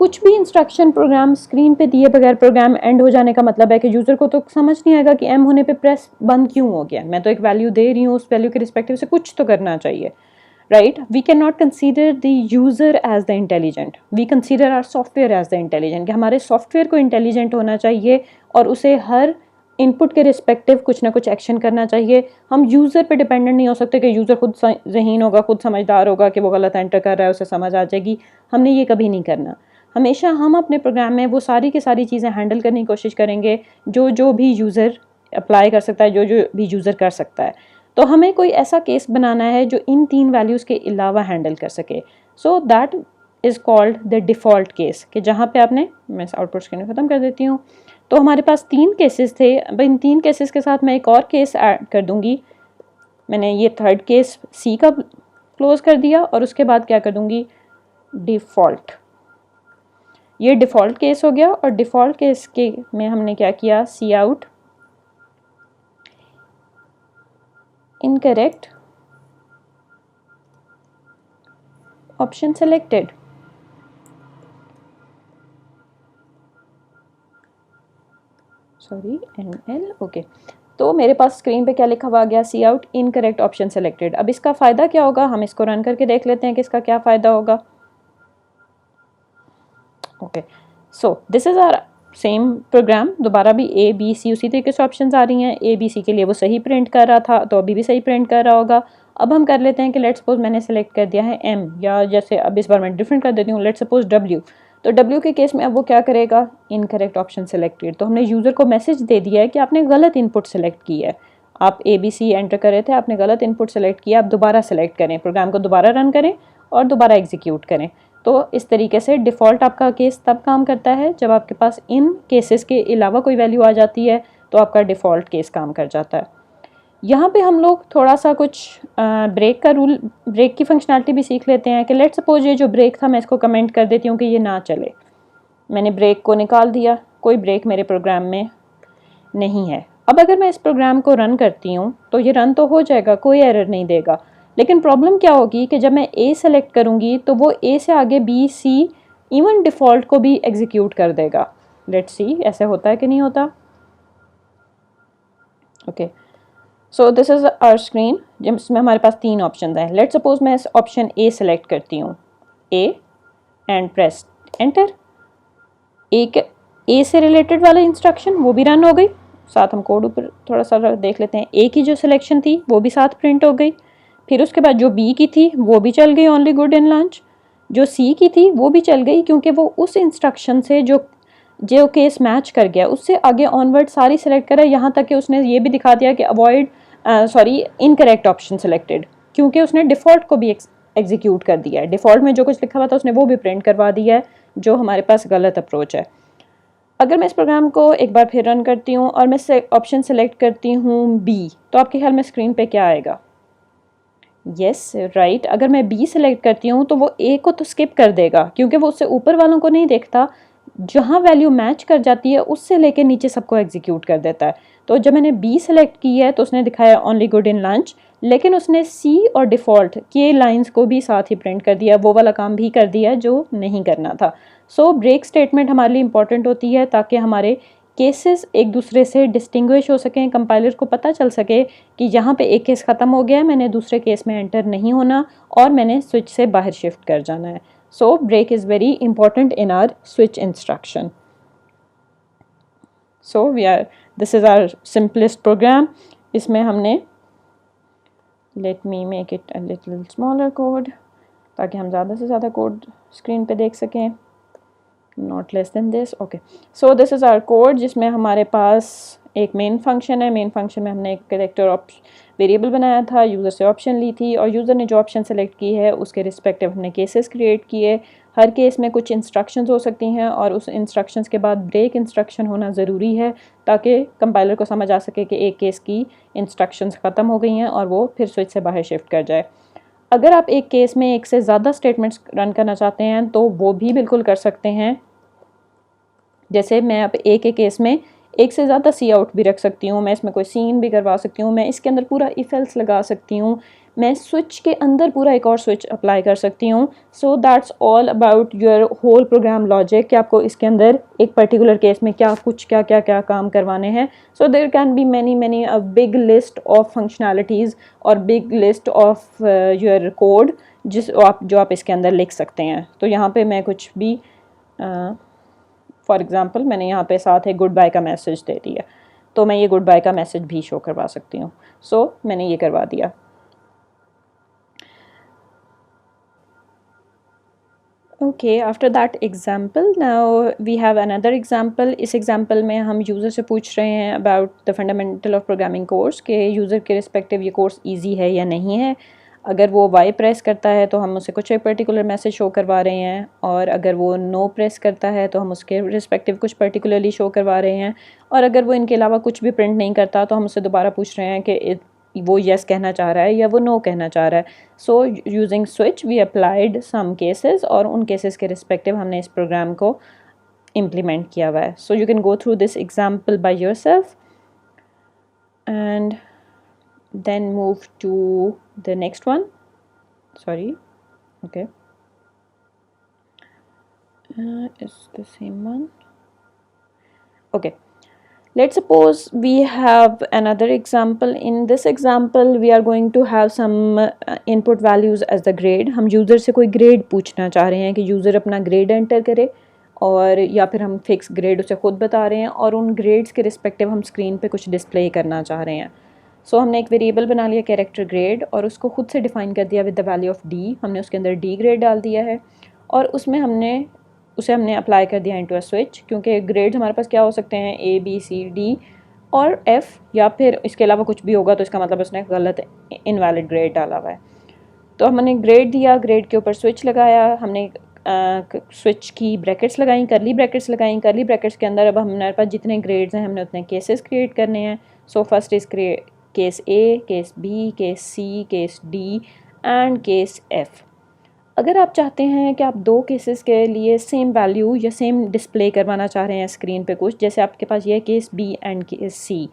कुछ भी इंस्ट्रक्शन प्रोग्राम स्क्रीन पे दिए बगैर प्रोग्राम एंड हो जाने का मतलब है कि यूज़र को तो समझ नहीं आएगा कि एम होने पे प्रेस बंद क्यों हो गया। मैं तो एक वैल्यू दे रही हूँ, उस वैल्यू के रिस्पेक्टिव से कुछ तो करना चाहिए, right? We can not consider the user as the intelligent, we consider our software as the intelligent, कि हमारे सॉफ्टवेयर को इंटेलिजेंट होना चाहिए और उसे हर इनपुट के रिस्पेक्टिव कुछ ना कुछ एक्शन करना चाहिए। हम यूज़र पे डिपेंडेंट नहीं हो सकते कि यूज़र खुद ज़हीन होगा, खुद समझदार होगा कि वो गलत एंटर कर रहा है, उसे समझ आ जाएगी। हमने ये कभी नहीं करना। हमेशा हम अपने प्रोग्राम में वो सारी की सारी चीज़ें हैंडल करने की कोशिश करेंगे जो भी यूज़र अप्लाई कर सकता है, जो भी यूज़र कर सकता है। तो हमें कोई ऐसा केस बनाना है जो इन 3 वैल्यूज़ के अलावा हैंडल कर सके। So that is called the default case, कि जहाँ पे आपने, मैं इस आउटपुट स्क्रीन ख़त्म कर देती हूँ। तो हमारे पास 3 केसेस थे। अब इन 3 केसेस के साथ मैं एक और केस ऐड कर दूँगी। मैंने ये 3rd केस सी का क्लोज़ कर दिया और उसके बाद क्या कर दूँगी? डिफ़ॉल्ट। ये डिफ़ॉल्ट केस हो गया। और डिफ़ॉल्ट केस के में हमने क्या किया? Cout incorrect option selected. Sorry, NL, okay. तो मेरे पास स्क्रीन पे क्या लिखा हुआ आ गया? सी आउट इनकरेक्ट ऑप्शन सेलेक्टेड। अब इसका फ़ायदा क्या होगा? हम इसको रन करके देख लेते हैं कि इसका क्या फ़ायदा होगा। Okay, so this is our same program. दोबारा भी ए बी सी उसी तरीके से ऑप्शंस आ रही हैं। ए बी सी के लिए वो सही प्रिंट कर रहा था, तो अभी भी सही प्रिंट कर रहा होगा। अब हम कर लेते हैं कि लेट्स सपोज मैंने सेलेक्ट कर दिया है एम, या जैसे अब इस बार मैं डिफरेंट कर देती हूँ, लेट्स सपोज डब्ल्यू। तो डब्ल्यू के केस में अब वो क्या करेगा? Incorrect option selected. तो हमने यूज़र को मैसेज दे दिया है कि आपने गलत इनपुट सेलेक्ट की है। आप ए बी सी एंटर कर रहे थे, आपने गलत इनपुट सेलेक्ट किया, आप दोबारा सेलेक्ट करें, प्रोग्राम को दोबारा रन करें और दोबारा एग्जीक्यूट करें। तो इस तरीके से डिफ़ॉल्ट आपका केस तब काम करता है जब आपके पास इन केसेस के अलावा कोई वैल्यू आ जाती है, तो आपका डिफ़ॉल्ट केस काम कर जाता है। यहाँ पे हम लोग थोड़ा सा कुछ ब्रेक का रूल, ब्रेक की फंक्शनैलिटी भी सीख लेते हैं कि लेट्स सपोज ये जो ब्रेक था मैं इसको कमेंट कर देती हूँ कि ये ना चले। मैंने ब्रेक को निकाल दिया, कोई ब्रेक मेरे प्रोग्राम में नहीं है। अब अगर मैं इस प्रोग्राम को रन करती हूँ तो ये रन तो हो जाएगा, कोई एरर नहीं देगा, लेकिन प्रॉब्लम क्या होगी कि जब मैं ए सेलेक्ट करूँगी तो वो ए से आगे बी, सी, इवन डिफ़ॉल्ट को भी एग्जीक्यूट कर देगा। लेट्स सी ऐसे होता है कि नहीं होता। Okay, so this is our screen जिसमें हमारे पास 3 ऑप्शन हैं। लेट्स सपोज मैं इस ऑप्शन ए सेलेक्ट करती हूँ, A, and press enter. A से रिलेटेड वाला इंस्ट्रक्शन वो भी रन हो गई, साथ हम कोड ऊपर थोड़ा सा देख लेते हैं। ए की जो सिलेक्शन थी वो भी साथ प्रिंट हो गई, फिर उसके बाद जो बी की थी वो भी चल गई, ओनली गुड इन लंच। जो सी की थी वो भी चल गई क्योंकि वो उस इंस्ट्रक्शन से जो जो केस मैच कर गया उससे आगे ऑनवर्ड सारी सेलेक्ट करा, यहाँ तक कि उसने ये भी दिखा दिया कि अवॉइड इनकरेक्ट ऑप्शन सेलेक्टेड, क्योंकि उसने डिफ़ॉल्ट को भी एग्जीक्यूट कर दिया है। डिफ़ॉल्ट में जो कुछ लिखा हुआ था उसने वो भी प्रिंट करवा दिया है, जो हमारे पास गलत अप्रोच है। अगर मैं इस प्रोग्राम को एक बार फिर रन करती हूँ और मैं ऑप्शन सेलेक्ट करती हूँ बी, तो आपके ख्याल में स्क्रीन पे क्या आएगा? यस राइट, अगर मैं बी सेलेक्ट करती हूँ तो वो ए को तो स्किप कर देगा क्योंकि वो उससे ऊपर वालों को नहीं देखता, जहाँ वैल्यू मैच कर जाती है उससे लेके नीचे सबको एग्जीक्यूट कर देता है। तो जब मैंने बी सेलेक्ट की है तो उसने दिखाया ओनली गुड इन लंच, लेकिन उसने सी और डिफ़ॉल्ट के लाइंस को भी साथ ही प्रिंट कर दिया, वो वाला काम भी कर दिया जो नहीं करना था। सो ब्रेक स्टेटमेंट हमारे लिए इंपॉर्टेंट होती है ताकि हमारे केसेस एक दूसरे से डिस्टिंग्विश हो सकें, कंपाइलर को पता चल सके कि यहाँ पे एक केस ख़त्म हो गया है, मैंने दूसरे केस में एंटर नहीं होना और मैंने स्विच से बाहर शिफ्ट कर जाना है। So break is very important in our switch instruction. So this is our simplest program. इसमें हमने, let me make it a little smaller code ताकि हम ज़्यादा से ज़्यादा कोड स्क्रीन पे देख सकें, not less than this. Okay, so this is our code जिसमें हमारे पास एक मेन फंक्शन है। मेन फंक्शन में हमने एक कैरेक्टर वेरिएबल बनाया था, यूज़र से ऑप्शन ली थी और यूज़र ने जो ऑप्शन सेलेक्ट की है उसके रिस्पेक्टिव हमने केसेस क्रिएट किए। हर केस में कुछ इंस्ट्रक्शंस हो सकती हैं और उस इंस्ट्रक्शंस के बाद ब्रेक इंस्ट्रक्शन होना ज़रूरी है ताकि कंपाइलर को समझ आ सके कि एक केस की इंस्ट्रक्शंस ख़त्म हो गई हैं और वो फिर स्विच से बाहर शिफ्ट कर जाए। अगर आप एक केस में एक से ज़्यादा स्टेटमेंट्स रन करना चाहते हैं तो वो भी बिल्कुल कर सकते हैं। जैसे मैं अब एक एक केस में एक से ज़्यादा सी आउट भी रख सकती हूँ, मैं इसमें कोई सीन भी करवा सकती हूँ, मैं इसके अंदर पूरा इफ एल्स लगा सकती हूँ, मैं स्विच के अंदर पूरा एक और स्विच अप्लाई कर सकती हूँ। So that's all about your whole program logic कि आपको इसके अंदर एक पर्टिकुलर केस में क्या काम करवाने हैं। So there can be many a big list of functionalities और big list of your code जो आप इसके अंदर लिख सकते हैं। तो यहाँ पे मैं कुछ भी फॉर एग्ज़ाम्पल मैंने यहाँ पे साथ एक गुड बाय का मैसेज दे दिया, तो मैं ये गुड बाय का मैसेज भी शो करवा सकती हूँ। सो मैंने ये करवा दिया। Okay, after that example now we have another example. इस एग्जाम्पल में हम यूज़र से पूछ रहे हैं about the fundamental of programming course के यूज़र के रिस्पेक्टिव ये कोर्स ईजी है या नहीं है। अगर वो वाई प्रेस करता है तो हम उसे कुछ एक पर्टिकुलर मैसेज शो करवा रहे हैं, और अगर वो नो प्रेस करता है तो हम उसके रिस्पेक्टिव कुछ पर्टिकुलरली शो करवा रहे हैं, और अगर वो इनके अलावा कुछ भी प्रिंट नहीं करता तो हम उससे दोबारा पूछ रहे हैं कि वो येस कहना चाह रहा है या वो नो कहना चाह रहा है। So using switch we applied some cases और उन केसेस के रिस्पेक्टिव हमने इस प्रोग्राम को इम्प्लीमेंट किया हुआ है। So you can go through this example by yourself and then move to the next one. Sorry, okay, it's the same one. Okay, let's suppose we have another example. In this example we are going to have some input values as the grade. हम user से कोई grade पूछना चाह रहे हैं कि user अपना grade enter करे, और या फिर हम फिक्स ग्रेड उसे खुद बता रहे हैं और उन ग्रेड्स के रिस्पेक्टिव हम स्क्रीन पे कुछ डिस्प्ले करना चाह रहे हैं। सो हमने एक वेरिएबल बना लिया कैरेक्टर ग्रेड और उसको खुद से डिफ़ाइन कर दिया with the value of D. हमने उसके अंदर डी ग्रेड डाल दिया है और उसमें हमने अप्लाई कर दिया इनटू अ स्विच, क्योंकि ग्रेड हमारे पास क्या हो सकते हैं, ए बी सी डी और एफ़, या फिर इसके अलावा कुछ भी होगा तो इसका मतलब उसने गलत इनवैलिड ग्रेड डाला हुआ है। तो हमने ग्रेड दिया, ग्रेड के ऊपर स्विच लगाया, हमने स्विच की ब्रैकेट्स लगाई, करली ब्रैकेट्स लगाई, करली ब्रैकेट्स के अंदर अब हमारे पास जितने ग्रेड्स हैं हमने उतने केसेस क्रिएट करने हैं। So first is case A, case B, case C, case D and case F. अगर आप चाहते हैं कि आप दो केसेस के लिए सेम वैल्यू या सेम डिस्प्ले करवाना चाह रहे हैं स्क्रीन पे कुछ, जैसे आपके पास ये है केस बी एंड केस सी,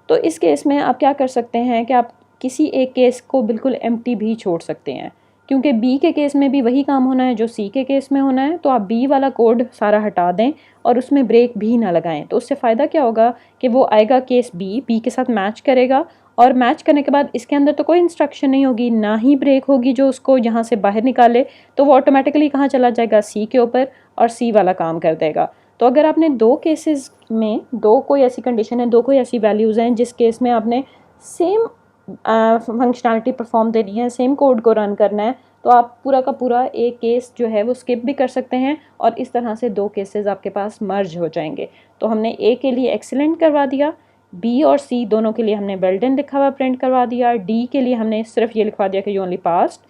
तो इस केस में आप क्या कर सकते हैं कि आप किसी एक केस को बिल्कुल एम्प्टी भी छोड़ सकते हैं, क्योंकि बी के केस में भी वही काम होना है जो सी के केस में होना है। तो आप बी वाला कोड सारा हटा दें और उसमें ब्रेक भी ना लगाएं। तो उससे फ़ायदा क्या होगा कि वो आएगा केस बी के साथ मैच करेगा, और मैच करने के बाद इसके अंदर तो कोई इंस्ट्रक्शन नहीं होगी, ना ही ब्रेक होगी जो उसको यहाँ से बाहर निकाले, तो वो ऑटोमेटिकली कहाँ चला जाएगा, सी के ऊपर, और सी वाला काम कर देगा। तो अगर आपने दो केसेस में दो कोई ऐसी कंडीशन है, दो कोई ऐसी वैल्यूज़ हैं जिस केस में आपने सेम फंक्शनैलिटी परफॉर्म देनी है, सेम कोड को रन करना है, तो आप पूरा का पूरा एक केस जो है वो स्किप भी कर सकते हैं और इस तरह से दो केसेस आपके पास मर्ज हो जाएंगे। तो हमने ए के लिए एक्सीलेंट करवा दिया, बी और सी दोनों के लिए हमने वेल डन लिखा हुआ प्रिंट करवा दिया, डी के लिए हमने सिर्फ ये लिखवा दिया कि you only passed,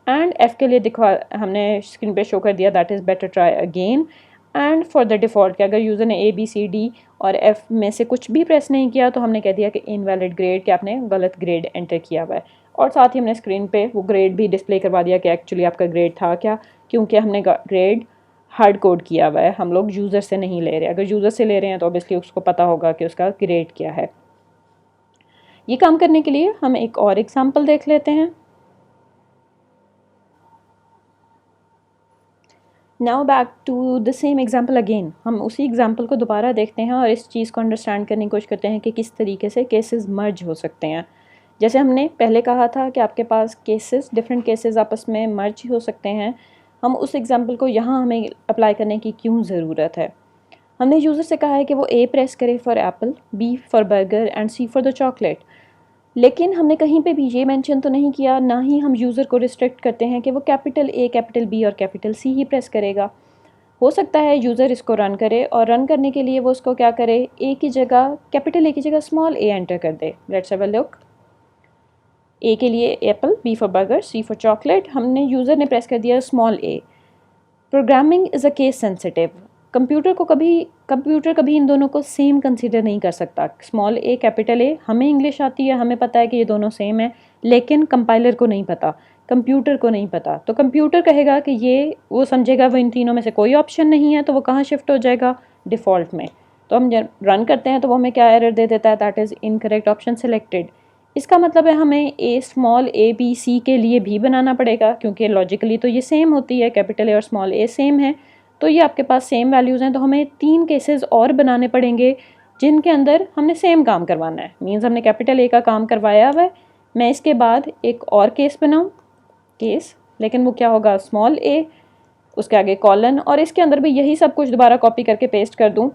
and F के लिए हमने स्क्रीन पे शो कर दिया that is better try again. And for the default कि अगर यूज़र ने ए बी सी डी और एफ में से कुछ भी प्रेस नहीं किया तो हमने कह दिया कि इनवैलिड ग्रेड, कि आपने गलत ग्रेड एंटर किया हुआ है। और साथ ही हमने स्क्रीन पे वो ग्रेड भी डिस्प्ले करवा दिया कि एक्चुअली आपका ग्रेड था क्या, क्योंकि हमने ग्रेड हार्ड कोड किया हुआ है, हम लोग यूज़र से नहीं ले रहे। अगर यूज़र से ले रहे हैं तो ऑब्वियसली उसको पता होगा कि उसका ग्रेड क्या है। ये काम करने के लिए हम एक और एग्जांपल देख लेते हैं। Now back to the same example again, हम उसी एग्जाम्पल को दोबारा देखते हैं और इस चीज़ को अंडरस्टैंड करने की कोशिश करते हैं कि किस तरीके से केसेस मर्ज हो सकते हैं। जैसे हमने पहले कहा था कि आपके पास केसेस, डिफरेंट केसेस आपस में मर्ज हो सकते हैं, हम उस एग्जाम्पल को यहाँ हमें अप्लाई करने की क्यों ज़रूरत है। हमने यूज़र से कहा है कि वो ए प्रेस करे for apple, B for burger and C for the chocolate, लेकिन हमने कहीं पे भी ये मेंशन तो नहीं किया, ना ही हम यूज़र को रिस्ट्रिक्ट करते हैं कि वो कैपिटल ए, कैपिटल बी और कैपिटल सी ही प्रेस करेगा। हो सकता है यूज़र इसको रन करे और रन करने के लिए वो उसको क्या करे, ए की जगह, कैपिटल ए की जगह स्मॉल ए एंटर कर दे। Let's have a look. A के लिए apple, B for burger, C for chocolate, हमने यूज़र ने प्रेस कर दिया small A. Programming is a case sensitive, computer कभी इन दोनों को सेम कंसीडर नहीं कर सकता। स्मॉल ए, कैपिटल ए, हमें इंग्लिश आती है, हमें पता है कि ये दोनों सेम है, लेकिन कंपाइलर को नहीं पता, कंप्यूटर को नहीं पता। तो कंप्यूटर कहेगा कि ये, वो समझेगा वो इन तीनों में से कोई ऑप्शन नहीं है, तो वो कहाँ शिफ्ट हो जाएगा, डिफ़ॉल्ट में। तो हम जब रन करते हैं तो वो हमें क्या एरर दे देता है, that is incorrect option selected. इसका मतलब है हमें ए, स्मॉल ए बी सी के लिए भी बनाना पड़ेगा, क्योंकि लॉजिकली तो ये सेम होती है, कैपिटल ए और स्मॉल ए सेम है, तो ये आपके पास सेम वैल्यूज़ हैं। तो हमें 3 केसेस और बनाने पड़ेंगे जिनके अंदर हमने सेम काम करवाना है। मीन्स हमने कैपिटल ए का काम करवाया हुआ है, मैं इसके बाद एक और केस बनाऊँ, केस, लेकिन वो क्या होगा, स्मॉल ए, उसके आगे कॉलन, और इसके अंदर भी यही सब कुछ दोबारा कॉपी करके पेस्ट कर दूँ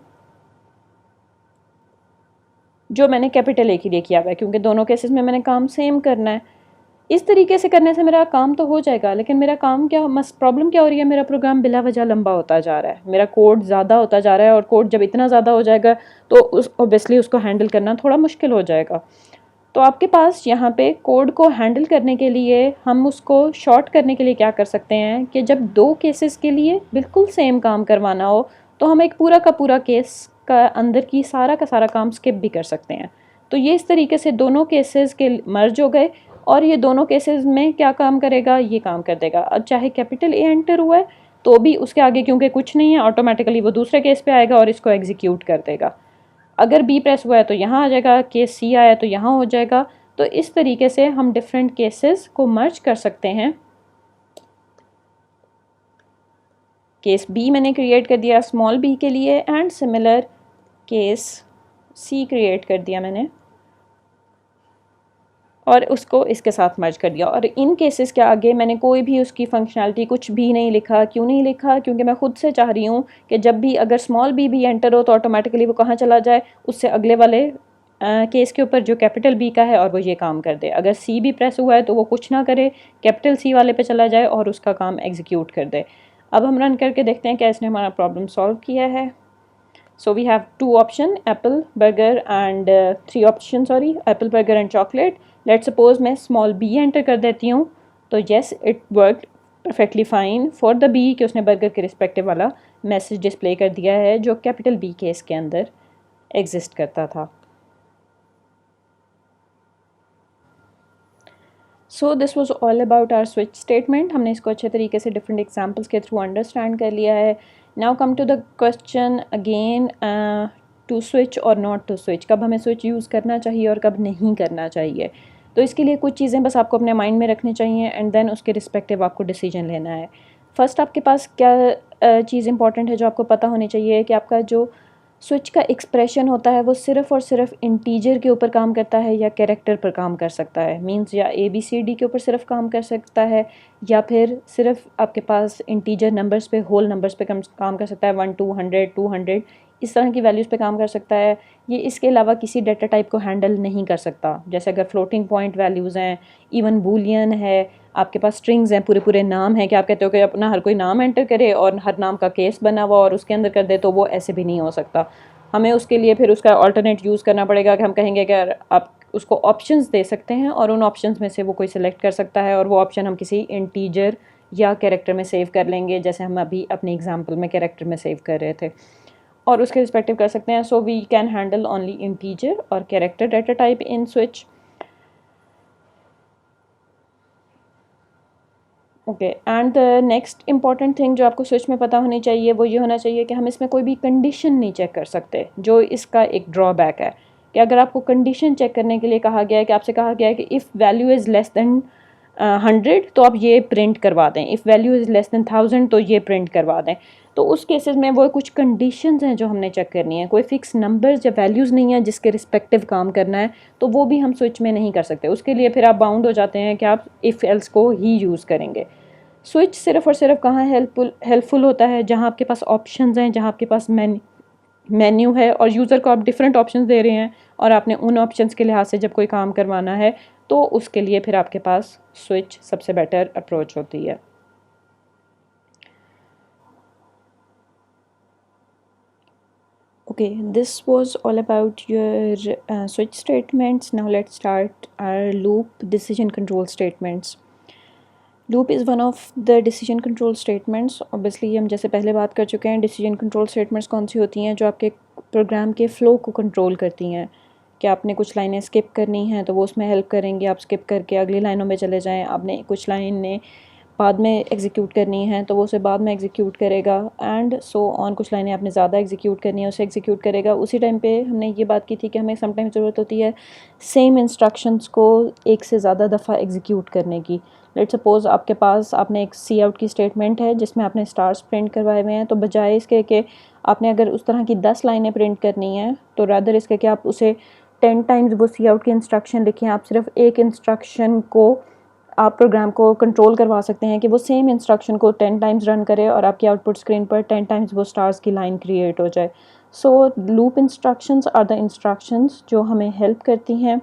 जो मैंने कैपिटल ए के लिए किया हुआ है, क्योंकि दोनों केसेस में मैंने काम सेम करना है। इस तरीके से करने से मेरा काम तो हो जाएगा, लेकिन मेरा काम क्या, प्रॉब्लम क्या हो रही है, मेरा प्रोग्राम बिला वजह लंबा होता जा रहा है, मेरा कोड ज़्यादा होता जा रहा है, और कोड जब इतना ज़्यादा हो जाएगा तो ऑब्वियसली उसको हैंडल करना थोड़ा मुश्किल हो जाएगा। तो आपके पास यहाँ पे कोड को हैंडल करने के लिए, हम उसको शॉर्ट करने के लिए क्या कर सकते हैं कि जब दो केसेस के लिए बिल्कुल सेम काम करवाना हो तो हम एक पूरा का पूरा केस का अंदर की सारा का सारा काम स्किप भी कर सकते हैं। तो ये इस तरीके से दोनों केसेस के मर्ज हो गए, और ये दोनों केसेस में क्या काम करेगा, ये काम कर देगा। अब चाहे कैपिटल ए एंटर हुआ है तो भी उसके आगे क्योंकि कुछ नहीं है, ऑटोमेटिकली वो दूसरे केस पे आएगा और इसको एग्जीक्यूट कर देगा। अगर बी प्रेस हुआ है तो यहाँ आ जाएगा, केस सी आया तो यहाँ हो जाएगा। तो इस तरीके से हम डिफरेंट केसेस को मर्ज कर सकते हैं। केस बी मैंने क्रिएट कर दिया स्मॉल बी के लिए, and similar case C create कर दिया मैंने और उसको इसके साथ मर्ज कर दिया। और इन केसेस के आगे मैंने कोई भी उसकी फंक्शनैलिटी कुछ भी नहीं लिखा। क्यों नहीं लिखा? क्योंकि मैं खुद से चाह रही हूँ कि जब भी अगर स्मॉल बी भी एंटर हो तो ऑटोमेटिकली वो कहाँ चला जाए, उससे अगले वाले केस के ऊपर जो कैपिटल बी का है और वो ये काम कर दे। अगर सी भी प्रेस हुआ है तो वो कुछ ना करे, कैपिटल सी वाले पे चला जाए और उसका काम एग्जीक्यूट कर दे। अब हम रन करके देखते हैं क्या इसने हमारा प्रॉब्लम सॉल्व किया है। So we have two option, apple, burger and three option, sorry, apple, burger and chocolate. Let's suppose मैं small b enter कर देती हूँ तो yes it worked perfectly fine for the b कि उसने burger के रिस्पेक्टिव वाला मैसेज डिस्प्ले कर दिया है जो कैपिटल b केस के अंदर एग्जिस्ट करता था। So this was all about our switch statement. हमने इसको अच्छे तरीके से डिफरेंट एग्जाम्पल्स के थ्रू अंडरस्टैंड कर लिया है. Now come to the question again, to switch और नॉट टू स्विच. कब हमें स्विच यूज़ करना चाहिए और कब नहीं करना चाहिए. तो इसके लिए कुछ चीज़ें बस आपको अपने माइंड में रखनी चाहिए एंड देन उसके रिस्पेक्टिव आपको डिसीजन लेना है. फर्स्ट आपके पास क्या चीज़ इंपॉर्टेंट है जो आपको पता होनी चाहिए कि आपका जो स्विच का एक्सप्रेशन होता है वो सिर्फ़ और सिर्फ इंटीजर के ऊपर काम करता है या कैरेक्टर पर काम कर सकता है. मींस या ABCD के ऊपर सिर्फ काम कर सकता है या फिर सिर्फ आपके पास इंटीजर नंबर्स पे, होल नंबर्स पे काम कर सकता है. 1 200 200 इस तरह की वैल्यूज़ पे काम कर सकता है. ये इसके अलावा किसी डाटा टाइप को हैंडल नहीं कर सकता. जैसे अगर फ्लोटिंग पॉइंट वैल्यूज़ हैं, इवन बूलियन है, आपके पास स्ट्रिंग्स हैं, पूरे पूरे नाम हैं कि आप कहते हो कि अपना हर कोई नाम एंटर करे और हर नाम का केस बना हुआ और उसके अंदर कर दे, तो वो ऐसे भी नहीं हो सकता. हमें उसके लिए फिर उसका ऑल्टरनेट यूज़ करना पड़ेगा कि हम कहेंगे कि आप उसको ऑप्शंस दे सकते हैं और उन ऑप्शंस में से वो कोई सिलेक्ट कर सकता है और वो ऑप्शन हम किसी इंटीजर या कैरेक्टर में सेव कर लेंगे, जैसे हम अभी अपने एग्जांपल में कैरेक्टर में सेव कर रहे थे, और उसके रिस्पेक्टिव कर सकते हैं. So we can handle only integer और character data type in switch. Okay, and the next important thing जो आपको स्विच में पता होनी चाहिए वो ये होना चाहिए कि हम इसमें कोई भी कंडीशन नहीं चेक कर सकते, जो इसका एक ड्रॉबैक है. कि अगर आपको कंडीशन चेक करने के लिए कहा गया है कि आपसे कहा गया है कि if value is less then 100 तो आप ये प्रिंट करवा दें, if value is less then 1000 तो ये प्रिंट करवा दें. तो उस केसेस में वो कुछ कंडीशंस हैं जो हमने चेक करनी है. कोई फिक्स नंबर्स या वैल्यूज़ नहीं है जिसके रिस्पेक्टिव काम करना है, तो वो भी हम स्विच में नहीं कर सकते. उसके लिए फिर आप बाउंड हो जाते हैं कि आप इफ़ एल्स को ही यूज़ करेंगे. स्विच सिर्फ और सिर्फ कहाँ हेल्पफुल होता है, जहाँ आपके पास ऑप्शंस हैं, जहाँ आपके पास मेन्यू है और यूज़र को आप डिफरेंट ऑप्शंस दे रहे हैं और आपने उन ऑप्शंस के लिहाज से जब कोई काम करवाना है तो उसके लिए फिर आपके पास स्विच सबसे बेटर अप्रोच होती है. Okay, this was all about your switch statements. Now let's start our loop decision control statements. Loop is one of the decision control statements. Obviously हम जैसे पहले बात कर चुके हैं, डिसीजन कंट्रोल स्टेटमेंट्स कौन सी होती हैं, जो आपके प्रोग्राम के फ़्लो को कंट्रोल करती हैं. कि आपने कुछ लाइनें स्किप करनी हैं तो वो उसमें हेल्प करेंगी, आप स्किप करके अगली लाइनों में चले जाएं. आपने कुछ लाइनें बाद में एग्जीक्यूट करनी है तो वो उसे बाद में एग्जीक्यूट करेगा, एंड सो ऑन. कुछ लाइनें आपने ज़्यादा एग्जीक्यूट करनी है, उसे एग्जीक्यूट करेगा. उसी टाइम पे हमने ये बात की थी कि हमें समटाइम ज़रूरत होती है सेम इंस्ट्रक्शंस को एक से ज़्यादा दफ़ा एग्जीक्यूट करने की. लेट्स सपोज़ आपके पास आपने एक सी आउट की स्टेटमेंट है जिसमें आपने स्टार्स प्रिंट करवाए हुए हैं, तो बजाय इसके कि आपने अगर उस तरह की 10 लाइनें प्रिंट करनी हैं तो रादर इसके कि आप उसे 10 टाइम्स वो सी आउट की इंस्ट्रक्शन लिखें. आप सिर्फ एक इंस्ट्रक्शन को आप प्रोग्राम को कंट्रोल करवा सकते हैं कि वो सेम इंस्ट्रक्शन को 10 टाइम्स रन करे और आपकी आउटपुट स्क्रीन पर 10 टाइम्स वो स्टार्स की लाइन क्रिएट हो जाए. So loop instructions are the instructions जो हमें हेल्प करती हैं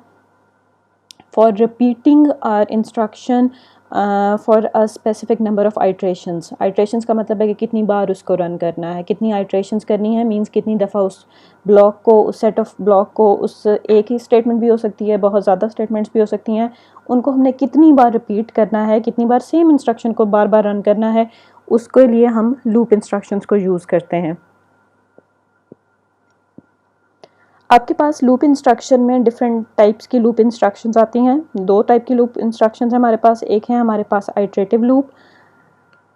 for repeating or instruction for a specific number of iterations. Iterations का मतलब है कि कितनी बार उसको रन करना है, कितनी आइट्रेशंस करनी है, मींस कितनी दफ़ा उस ब्लॉक को, उस सेट ऑफ ब्लॉक को, उस एक ही स्टेटमेंट भी हो सकती है, बहुत ज़्यादा स्टेटमेंट्स भी हो सकती हैं, उनको हमने कितनी बार रिपीट करना है, कितनी बार सेम इंस्ट्रक्शन को बार बार रन करना है, उसके लिए हम लूप इंस्ट्रक्शंस को यूज़ करते हैं. आपके पास लूप इंस्ट्रक्शन में डिफरेंट टाइप्स की लूप इंस्ट्रक्शंस आती हैं. 2 टाइप की लूप इंस्ट्रक्शंस हैं हमारे पास. एक है हमारे पास आइटरेटिव लूप.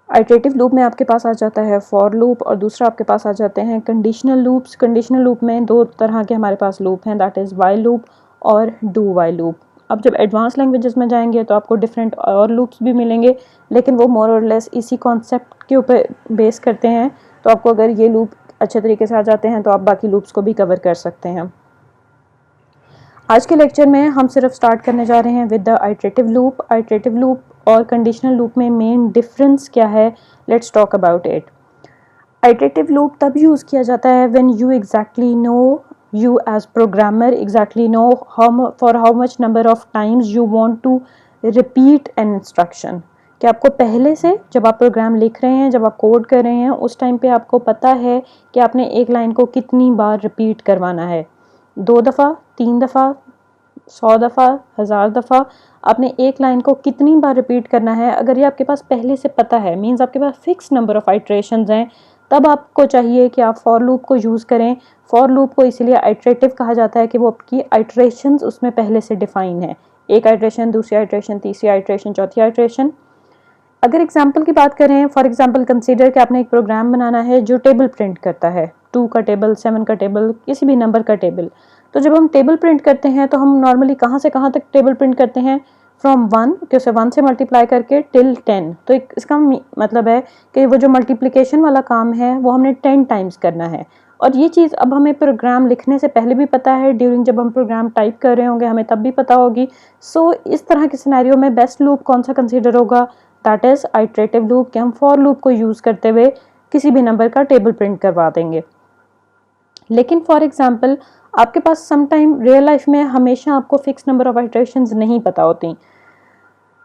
आइटरेटिव लूप में आपके पास आ जाता है फॉर लूप और दूसरा आपके पास आ जाते हैं कंडीशनल लूप्स. कंडीशनल लूप में 2 तरह के हमारे पास लूप हैं, दैट इज़ वाइल लूप और डू वाइल लूप. अब जब एडवांस लैंग्वेजेस में जाएंगे तो आपको डिफरेंट और लूप्स भी मिलेंगे, लेकिन वो मोर और लेस इसी कॉन्सेप्ट के ऊपर बेस करते हैं. तो आपको अगर ये लूप अच्छे तरीके से आ जाते हैं तो आप बाकी लूप्स को भी कवर कर सकते हैं. आज के लेक्चर में हम सिर्फ स्टार्ट करने जा रहे हैं with the iterative loop. Iterative loop और कंडीशनल लूप में मेन डिफरेंस क्या है, let's talk about it. Iterative loop तब यूज़ किया जाता है when you exactly know, you as programmer exactly know for how much number of times you want to repeat an instruction. कि आपको पहले से जब आप प्रोग्राम लिख रहे हैं, जब आप कोड कर रहे हैं, उस टाइम पे आपको पता है कि आपने एक लाइन को कितनी बार रिपीट करवाना है. 2 दफ़ा, 3 दफ़ा, 100 दफ़ा, 1000 दफ़ा, आपने एक लाइन को कितनी बार रिपीट करना है. अगर ये आपके पास पहले से पता है, मीन्स आपके पास फिक्स नंबर ऑफ़ आइट्रेशंस हैं, तब आपको चाहिए कि आप फॉर लूप को यूज़ करें. फॉर लूप को इसीलिए आइटरेटिव कहा जाता है कि वो आपकी आइट्रेशंस उसमें पहले से डिफ़ाइन है. एक आइट्रेशन, दूसरी आइट्रेशन, तीसरी आइट्रेशन, चौथी आइट्रेशन। अगर एग्जाम्पल की बात करें, फॉर एग्जाम्पल कंसीडर कि आपने एक प्रोग्राम बनाना है जो टेबल प्रिंट करता है, 2 का टेबल, 7 का टेबल, किसी भी नंबर का टेबल। तो जब हम टेबल प्रिंट करते हैं तो हम नॉर्मली कहाँ से कहाँ तक टेबल प्रिंट करते हैं, फ्रॉम 1 कि उसे 1 से मल्टीप्लाई करके टिल 10। तो इसका मतलब है कि वो जो मल्टीप्लिकेशन वाला काम है वो हमने 10 टाइम्स करना है। और ये चीज़ अब हमें प्रोग्राम लिखने से पहले भी पता है, ड्यूरिंग जब हम प्रोग्राम टाइप कर रहे होंगे हमें तब भी पता होगी। सो इस तरह के सिनेरियो में बेस्ट लूप कौन सा कंसीडर होगा, दैट इज़ आइट्रेटिव लूप, कि हम फॉर लूप को यूज़ करते हुए किसी भी नंबर का टेबल प्रिंट करवा देंगे। लेकिन फॉर एग्जांपल आपके पास सम टाइम रियल लाइफ में हमेशा आपको फिक्स नंबर ऑफ आइट्रेशंस नहीं पता होती।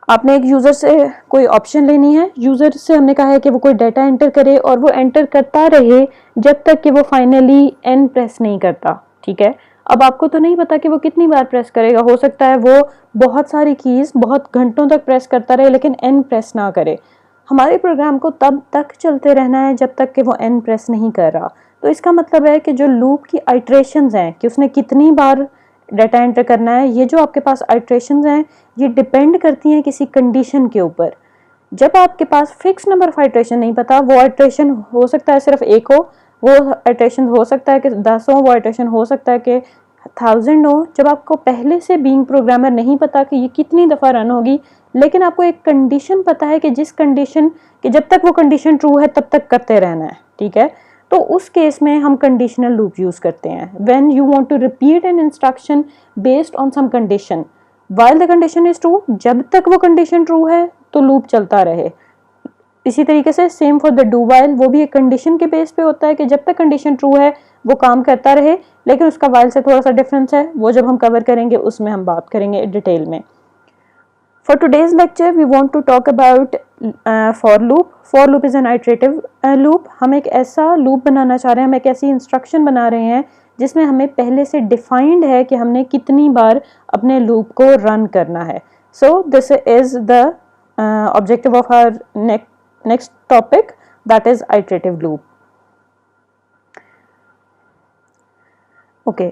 आपने एक यूज़र से कोई ऑप्शन लेनी है, यूज़र से हमने कहा है कि वो कोई डाटा एंटर करे और वो एंटर करता रहे जब तक कि वो फाइनली एन प्रेस नहीं करता, ठीक है। अब आपको तो नहीं पता कि वो कितनी बार प्रेस करेगा, हो सकता है वो बहुत सारी कीज़ बहुत घंटों तक प्रेस करता रहे लेकिन एन प्रेस ना करे। हमारे प्रोग्राम को तब तक चलते रहना है जब तक कि वो एन प्रेस नहीं कर रहा। तो इसका मतलब है कि जो लूप की आइट्रेशंस हैं कि उसने कितनी बार डाटा एंटर करना है, ये जो आपके पास आइट्रेशंस हैं ये डिपेंड करती हैं किसी कंडीशन के ऊपर। जब आपके पास फिक्स नंबर ऑफ आइट्रेशन नहीं पता, वो आइट्रेशन हो सकता है सिर्फ एक हो, वो आइट्रेशन हो सकता है कि 10 हो, वो आइट्रेशन हो सकता है कि 1000 हो। जब आपको पहले से बीइंग प्रोग्रामर नहीं पता कि ये कितनी दफ़ा रन होगी, लेकिन आपको एक कंडीशन पता है कि जिस कंडीशन कि जब तक वो कंडीशन ट्रू है तब तक करते रहना है, ठीक है। तो उस केस में हम कंडीशनल लूप यूज़ करते हैं। When you want to repeat an instruction based on some condition while the condition is true, जब तक वो कंडीशन ट्रू है तो लूप चलता रहे। इसी तरीके से same for the do while, वो भी एक कंडीशन के बेस पे होता है कि जब तक कंडीशन ट्रू है वो काम करता रहे, लेकिन उसका वाइल से थोड़ा सा डिफरेंस है, वो जब हम कवर करेंगे उसमें हम बात करेंगे डिटेल में। For today's lecture, we want to talk about for loop. For loop is an iterative loop. हम एक ऐसा loop बनाना चाह रहे हैं, हम एक ऐसी instruction बना रहे हैं जिसमें हमें पहले से defined है कि हमने कितनी बार अपने loop को run करना है. So this is the objective of our next topic, that is iterative loop. Okay.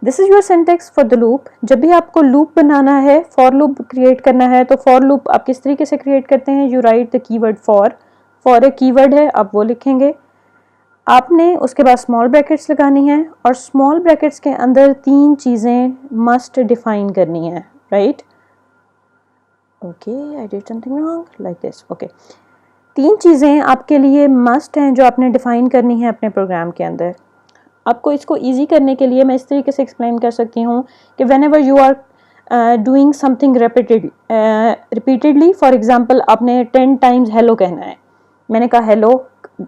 This is your syntax for the loop. जब भी आपको लूप बनाना है, फॉर लूप क्रिएट करना है, तो फॉर लूप आप किस तरीके से क्रिएट करते हैं, you right the keyword for एक कीवर्ड है आप वो लिखेंगे, आपने उसके बाद स्मॉल ब्रैकेट्स लगानी है और स्मॉल ब्रैकेट्स के अंदर 3 चीज़ें मस्ट डिफाइन करनी है, right. Okay, I did something wrong like this. Okay, 3 चीज़ें आपके लिए मस्ट हैं जो आपने डिफाइन करनी है अपने प्रोग्राम के अंदर। आपको इसको इजी करने के लिए मैं इस तरीके से एक्सप्लेन कर सकती हूँ कि whenever you are doing something repeatedly, for example आपने 10 टाइम्स हेलो कहना है। मैंने कहा हेलो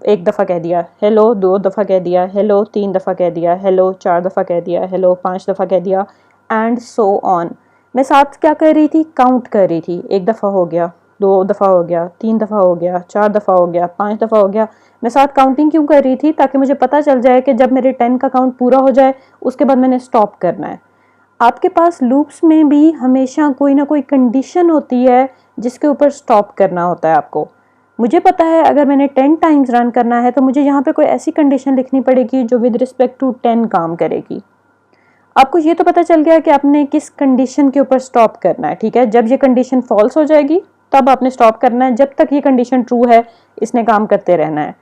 1 दफ़ा कह दिया, हेलो 2 दफ़ा कह दिया, हेलो 3 दफ़ा कह दिया, हेलो 4 दफ़ा कह दिया, हेलो 5 दफ़ा कह दिया, एंड सो ऑन। मैं साथ क्या कर रही थी, काउंट कर रही थी। 1 दफ़ा हो गया, 2 दफ़ा हो गया, 3 दफ़ा हो गया, 4 दफ़ा हो गया, 5 दफ़ा हो गया। मैं साथ काउंटिंग क्यों कर रही थी, ताकि मुझे पता चल जाए कि जब मेरे 10 का काउंट पूरा हो जाए उसके बाद मैंने स्टॉप करना है। आपके पास लूप्स में भी हमेशा कोई ना कोई कंडीशन होती है जिसके ऊपर स्टॉप करना होता है आपको। मुझे पता है अगर मैंने 10 टाइम्स रन करना है तो मुझे यहाँ पे कोई ऐसी कंडीशन लिखनी पड़ेगी जो विद रिस्पेक्ट टू 10 काम करेगी। आपको ये तो पता चल गया कि आपने किस कंडीशन के ऊपर स्टॉप करना है, ठीक है। जब ये कंडीशन फॉल्स हो जाएगी तब आपने स्टॉप करना है, जब तक ये कंडीशन ट्रू है इसने काम करते रहना है।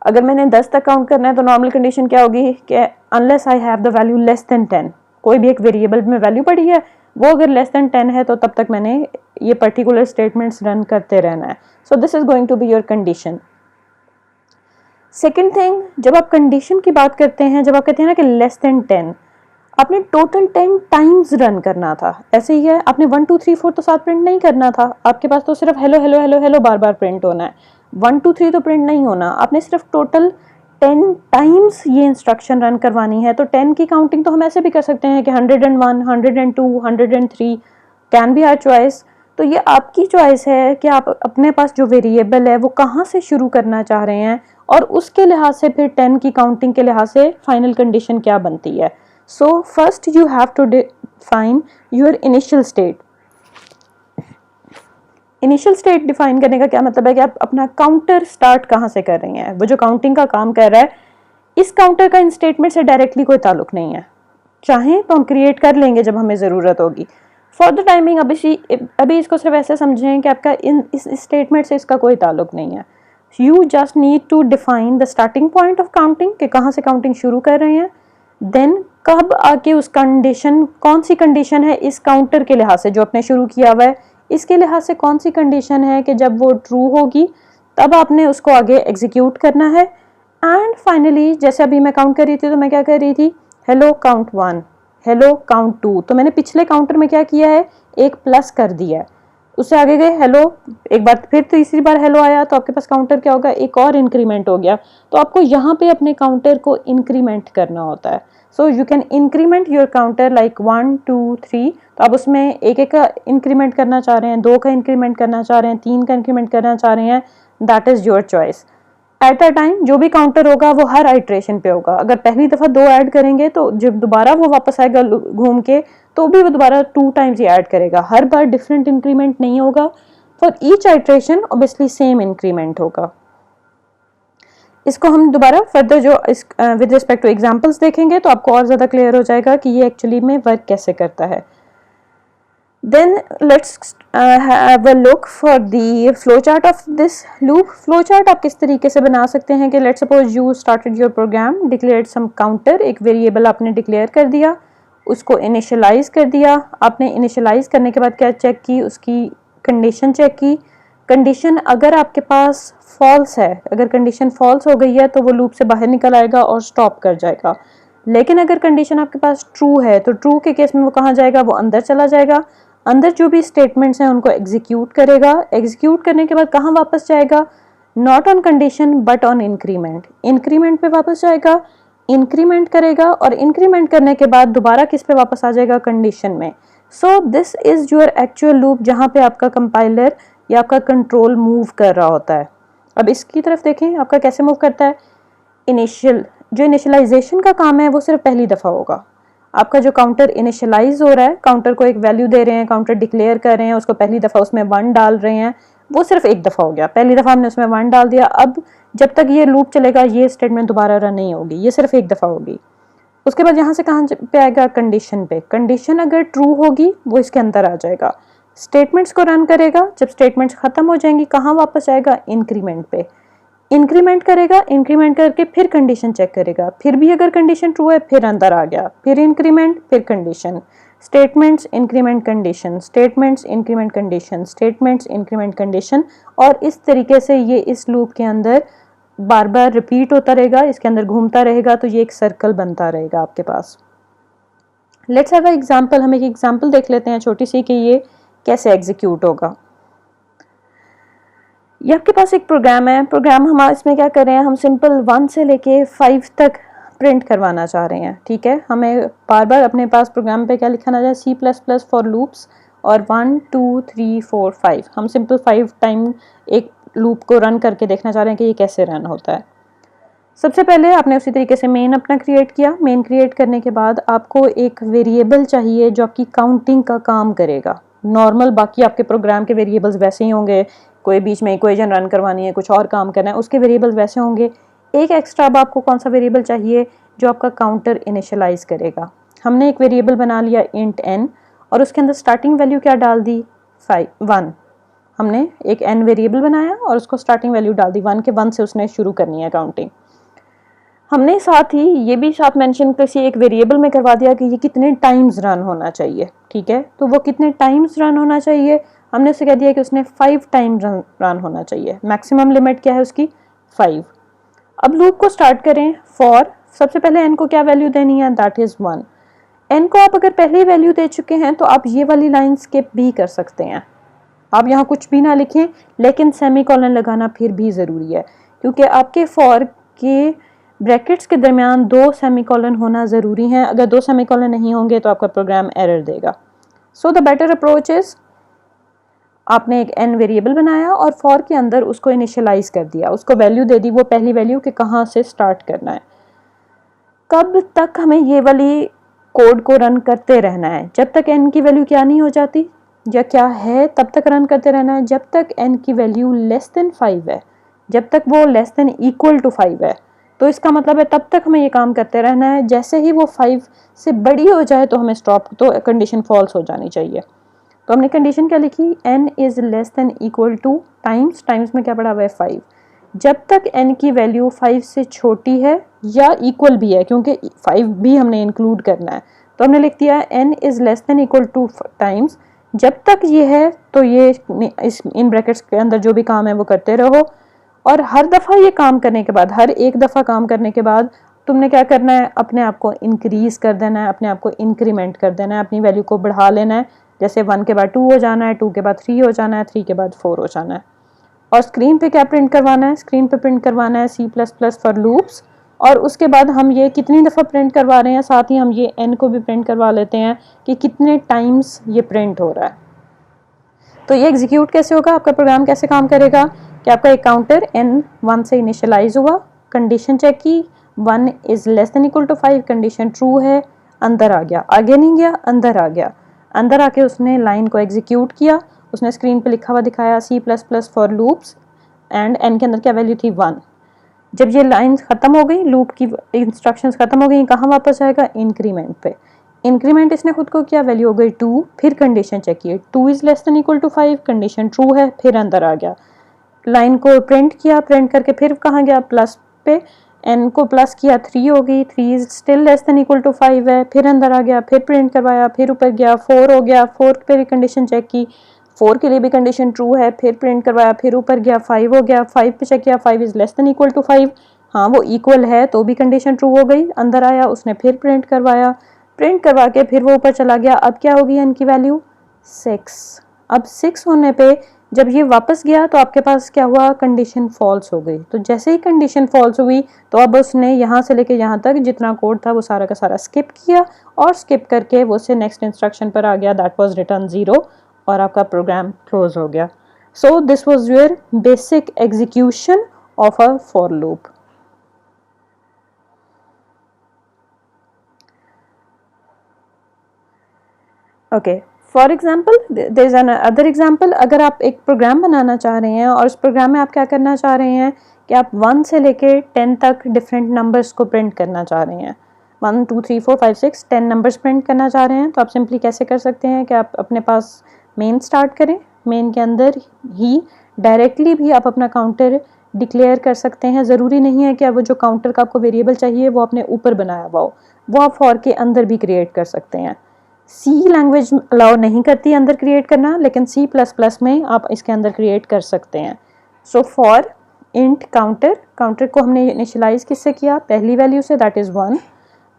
अगर मैंने 10 तक काउंट करना है तो नॉर्मल कंडीशन क्या होगी कि unless I have the value less than 10, कोई भी एक वेरिएबल में वैल्यू पड़ी है वो अगर लेस देन 10 है तो तब तक मैंने ये पर्टिकुलर स्टेटमेंट्स रन करते रहना है। So this is going to be your condition. Second thing, जब आप कंडीशन की बात करते हैं, जब आप कहते हैं ना कि लेस देन 10, आपने टोटल 10 टाइम्स रन करना था। ऐसे ही है, आपने 1 2 3 4 तो साथ प्रिंट नहीं करना था, आपके पास तो सिर्फ हेलो हेलो हेलो हेलो बार बार प्रिंट होना है। 1 2 3 तो प्रिंट नहीं होना, आपने सिर्फ टोटल 10 टाइम्स ये इंस्ट्रक्शन रन करवानी है। तो 10 की काउंटिंग तो हम ऐसे भी कर सकते हैं कि 101 102 103 कैन बी आवर चॉइस। तो ये आपकी चॉइस है कि आप अपने पास जो वेरिएबल है वो कहाँ से शुरू करना चाह रहे हैं और उसके लिहाज से फिर 10 की काउंटिंग के लिहाज से फाइनल कंडीशन क्या बनती है। So first you have to define your initial state. Initial state define करने का क्या मतलब है कि आप अपना काउंटर स्टार्ट कहाँ से कर रही हैं। वो जो काउंटिंग का काम कर रहा है, इस काउंटर का इन स्टेटमेंट से डायरेक्टली कोई ताल्लुक नहीं है। चाहें तो हम क्रिएट कर लेंगे जब हमें ज़रूरत होगी। फॉर द टाइमिंग अभी इसको सिर्फ ऐसे समझें कि आपका इस स्टेटमेंट से इसका कोई ताल्लुक नहीं है. You just need to define the starting point of counting कि कहाँ से काउंटिंग शुरू कर रहे हैं, देन कब आके उस कंडीशन, कौन सी कंडीशन है इस काउंटर के लिहाज से जो आपने शुरू किया हुआ है, इसके लिहाज से कौन सी कंडीशन है कि जब वो ट्रू होगी तब आपने उसको आगे एग्जीक्यूट करना है. एंड फाइनली जैसे अभी मैं काउंट कर रही थी तो मैं क्या कर रही थी, हेलो काउंट 1, हेलो काउंट 2, तो मैंने पिछले काउंटर में क्या किया है, एक प्लस कर दिया है. उससे आगे गए हेलो, एक बार फिर तीसरी बार हेलो आया तो आपके पास काउंटर क्या होगा, एक और इंक्रीमेंट हो गया. तो आपको यहाँ पे अपने काउंटर को इंक्रीमेंट करना होता है. So you can increment your counter like 1 2 3. तो आप उसमें एक एक का इंक्रीमेंट करना चाह रहे हैं, 2 का इंक्रीमेंट करना चाह रहे हैं, 3 का इंक्रीमेंट करना चाह रहे हैं, that is your choice. At a time जो भी काउंटर होगा वो हर आइट्रेशन पे होगा. अगर पहली दफा 2 ऐड करेंगे तो जब दोबारा वो वापस आएगा घूम के तो भी वो दोबारा 2 टाइम्स ही ऐड करेगा. हर बार डिफरेंट इंक्रीमेंट नहीं होगा. For each iteration obviously same increment होगा. इसको हम दोबारा फर्दर जो विद रिस्पेक्ट टू एग्जांपल्स देखेंगे तो आपको और ज़्यादा क्लियर हो जाएगा कि ये एक्चुअली में वर्क कैसे करता है. Then let's have a look for the flowchart of this loop. Flowchart आप किस तरीके से बना सकते हैं कि let's suppose you started your program, declared some counter, एक वेरिएबल आपने डिक्लेयर कर दिया, उसको इनिशियलाइज कर दिया. आपने इनिशियलाइज करने के बाद क्या चेक की, उसकी कंडीशन चेक की. कंडीशन अगर आपके पास फॉल्स है, अगर कंडीशन फॉल्स हो गई है तो वो लूप से बाहर निकल आएगा और स्टॉप कर जाएगा. लेकिन अगर कंडीशन आपके पास ट्रू है तो ट्रू के केस में वो कहाँ जाएगा, वो अंदर चला जाएगा. अंदर जो भी स्टेटमेंट्स हैं उनको एग्जीक्यूट करेगा. एग्जीक्यूट करने के बाद कहाँ वापस जाएगा, not on condition but on increment. Increment पे वापस जाएगा, इंक्रीमेंट करेगा और इंक्रीमेंट करने के बाद दोबारा किस पे वापस आ जाएगा, कंडीशन में. सो this is your actual loop जहाँ पे आपका कंपाइलर या आपका कंट्रोल मूव कर रहा होता है. अब इसकी तरफ देखें आपका कैसे मूव करता है. जो इनिशियलाइजेशन का काम है वो सिर्फ पहली दफ़ा होगा. आपका जो काउंटर इनिशियलाइज हो रहा है, काउंटर को एक वैल्यू दे रहे हैं, काउंटर डिक्लेयर कर रहे हैं, उसको पहली दफ़ा उसमें 1 डाल रहे हैं, वो सिर्फ एक दफ़ा हो गया. पहली दफ़ा हमने उसमें 1 डाल दिया. अब जब तक ये लूप चलेगा ये स्टेटमेंट दोबारा रन नहीं होगी, ये सिर्फ एक दफ़ा होगी. उसके बाद यहाँ से कहाँ पे आएगा, कंडीशन पे. कंडीशन अगर ट्रू होगी वो इसके अंदर आ जाएगा, स्टेटमेंट्स को रन करेगा. जब स्टेटमेंट्स खत्म हो जाएंगी कहाँ वापस आएगा, इंक्रीमेंट पे. इंक्रीमेंट करेगा, इंक्रीमेंट करके फिर कंडीशन चेक करेगा, फिर भी अगर कंडीशन ट्रू है फिर अंदर आ गया, फिर इंक्रीमेंट, फिर condition. Statements increment condition, statements increment condition, statements increment condition. और इस तरीके से ये इस लूप के अंदर बार बार रिपीट होता रहेगा, इसके अंदर घूमता रहेगा. तो ये एक सर्कल बनता रहेगा आपके पास. Let's have a example. हम एक एग्जांपल देख लेते हैं छोटी सी कि ये कैसे एग्जीक्यूट होगा. ये आपके पास एक प्रोग्राम है. प्रोग्राम हम इसमें क्या कर रहे हैं, हम सिंपल 1 से लेके 5 तक प्रिंट करवाना चाह रहे हैं. ठीक है, हमें बार बार अपने पास प्रोग्राम पे क्या लिखाना चाहिए, C++ फॉर लूप्स और 1 2 3 4 5. हम सिंपल 5 टाइम एक लूप को रन करके देखना चाह रहे हैं कि ये कैसे रन होता है. सबसे पहले आपने उसी तरीके से मेन अपना क्रिएट किया. मेन क्रिएट करने के बाद आपको एक वेरिएबल चाहिए जो आपकी काउंटिंग का काम करेगा. नॉर्मल बाकी आपके प्रोग्राम के वेरिएबल्स वैसे ही होंगे, कोई बीच में इक्वेशन रन करवानी है, कुछ और काम करना है, उसके वेरिएबल्स वैसे होंगे. एक एक्स्ट्रा अब आपको कौन सा वेरिएबल चाहिए जो आपका काउंटर इनिशियलाइज करेगा. हमने एक वेरिएबल बना लिया इंट n और उसके अंदर स्टार्टिंग वैल्यू क्या डाल दी, 1. हमने एक n वेरिएबल बनाया और उसको स्टार्टिंग वैल्यू डाल दी 1 के. 1 से उसने शुरू करनी है काउंटिंग. हमने साथ ही ये भी साथ मेंशन किसी एक वेरिएबल में करवा दिया कि ये कितने टाइम्स रन होना चाहिए. ठीक है, तो वो कितने टाइम्स रन होना चाहिए, हमने उसे कह दिया कि उसने 5 टाइम रन होना चाहिए. मैक्सिमम लिमिट क्या है उसकी, 5. अब लूप को स्टार्ट करें. फॉर सबसे पहले n को क्या वैल्यू देनी है, दैट इज 1. n को आप अगर पहले ही वैल्यू दे चुके हैं तो आप ये वाली लाइन स्किप भी कर सकते हैं. आप यहाँ कुछ भी ना लिखें लेकिन सेमीकोलन लगाना फिर भी ज़रूरी है क्योंकि आपके फॉर के ब्रैकेट्स के दरमियान 2 सेमीकोलन होना ज़रूरी है. अगर 2 सेमीकोलन नहीं होंगे तो आपका प्रोग्राम एरर देगा. So the better approach is, आपने एक n वेरिएबल बनाया और फॉर के अंदर उसको इनिशियलाइज कर दिया, उसको वैल्यू दे दी, वो पहली वैल्यू कि कहाँ से स्टार्ट करना है. कब तक हमें ये वाली कोड को रन करते रहना है, जब तक n की वैल्यू क्या नहीं हो जाती या क्या है तब तक रन करते रहना है. जब तक n की वैल्यू लेस देन 5 है, जब तक वो लेस देन इक्वल टू 5 है, तो इसका मतलब है तब तक हमें ये काम करते रहना है. जैसे ही वो 5 से बड़ी हो जाए तो हमें स्टॉप, तो कंडीशन फॉल्स हो जानी चाहिए. तो हमने कंडीशन क्या लिखी, n is less than equal two times में क्या पड़ा हुआ है 5, जब तक n की वैल्यू 5 से छोटी है या इक्वल भी है, क्योंकि 5 भी हमने इंक्लूड करना है, तो हमने लिख दिया n is less than equal two times, जब तक ये है तो ये इस इन ब्रैकेट्स के अंदर जो भी काम है वो करते रहो। और हर दफ़ा ये काम करने के बाद, हर एक दफ़ा काम करने के बाद तुमने क्या करना है, अपने आप को इंक्रीज़ कर देना है, अपने आप को इंक्रीमेंट कर देना है, अपनी वैल्यू को बढ़ा लेना है। जैसे 1 के बाद 2 हो जाना है, 2 के बाद 3 हो जाना है, 3 के बाद 4 हो जाना है। और स्क्रीन पे क्या प्रिंट करवाना है, स्क्रीन पे प्रिंट करवाना है C++ फॉर लूप्स। और उसके बाद हम ये कितनी दफ़ा प्रिंट करवा रहे हैं, साथ ही हम ये n को भी प्रिंट करवा लेते हैं कि कितने टाइम्स ये प्रिंट हो रहा है। तो ये एग्जीक्यूट कैसे होगा, आपका प्रोग्राम कैसे काम करेगा कि आपका एक काउंटर n 1 से इनिशियलाइज हुआ, कंडीशन चेक की, 1 is less than equal to 5, condition true है, अंदर आ गया, आगे नहीं गया, अंदर आ गया, अंदर आके उसने लाइन को एग्जीक्यूट किया, उसने स्क्रीन पे लिखा हुआ दिखाया C++ for loops and n के अंदर क्या वैल्यू थी 1। जब ये लाइन ख़त्म हो गई, लूप की इंस्ट्रक्शंस ख़त्म हो गई, कहाँ वापस आएगा, इंक्रीमेंट पे। इंक्रीमेंट इसने खुद को किया, वैल्यू हो गई 2, फिर कंडीशन चेक की, 2 is less than equal to 5, condition true है, फिर अंदर आ गया, लाइन को प्रिंट किया, प्रिंट करके फिर कहाँ गया, प्लस पे, n को प्लस किया, 3 हो गई, 3 is still less than equal to 5 है, फिर अंदर आ गया, फिर प्रिंट करवाया, फिर ऊपर गया, 4 हो गया, 4 पे भी कंडीशन चेक की, 4 के लिए भी कंडीशन ट्रू है, फिर प्रिंट करवाया, फिर ऊपर गया, 5 हो गया, 5 पे चेक किया, 5 is less than equal to 5, हाँ वो इक्वल है तो भी कंडीशन ट्रू हो गई, अंदर आया, उसने फिर प्रिंट करवाया, प्रिंट करवा के फिर वो ऊपर चला गया, अब क्या होगी n की वैल्यू 6। अब 6 होने पे जब ये वापस गया तो आपके पास क्या हुआ, कंडीशन फॉल्स हो गई। तो जैसे ही कंडीशन फॉल्स हुई तो अब उसने यहाँ से लेके यहाँ तक जितना कोड था वो सारा का सारा स्किप किया, और स्किप करके वो से नेक्स्ट इंस्ट्रक्शन पर आ गया, दैट वाज रिटर्न 0, और आपका प्रोग्राम क्लोज हो गया। So this was your basic execution of a for loop. Okay, for example there is an other example, अगर आप एक प्रोग्राम बनाना चाह रहे हैं और उस प्रोग्राम में आप क्या करना चाह रहे हैं कि आप 1 से लेके 10 तक डिफरेंट नंबर्स को प्रिंट करना चाह रहे हैं, 1 2 3 4 5 6 10 नंबर्स प्रिंट करना चाह रहे हैं, तो आप सिंपली कैसे कर सकते हैं कि आप अपने पास मेन स्टार्ट करें, मेन के अंदर ही डायरेक्टली भी आप अपना काउंटर डिक्लेयर कर सकते हैं। ज़रूरी नहीं है कि आप वो जो काउंटर का आपको वेरिएबल चाहिए वो आपने ऊपर बनाया हुआ हो, वो आप फॉर के अंदर भी क्रिएट कर सकते हैं। सी लैंग्वेज अलाउ नहीं करती अंदर क्रिएट करना, लेकिन C++ में आप इसके अंदर क्रिएट कर सकते हैं। सो फॉर इंट काउंटर को हमने इनिशियलाइज किससे किया, पहली वैल्यू से, दैट इज़ 1।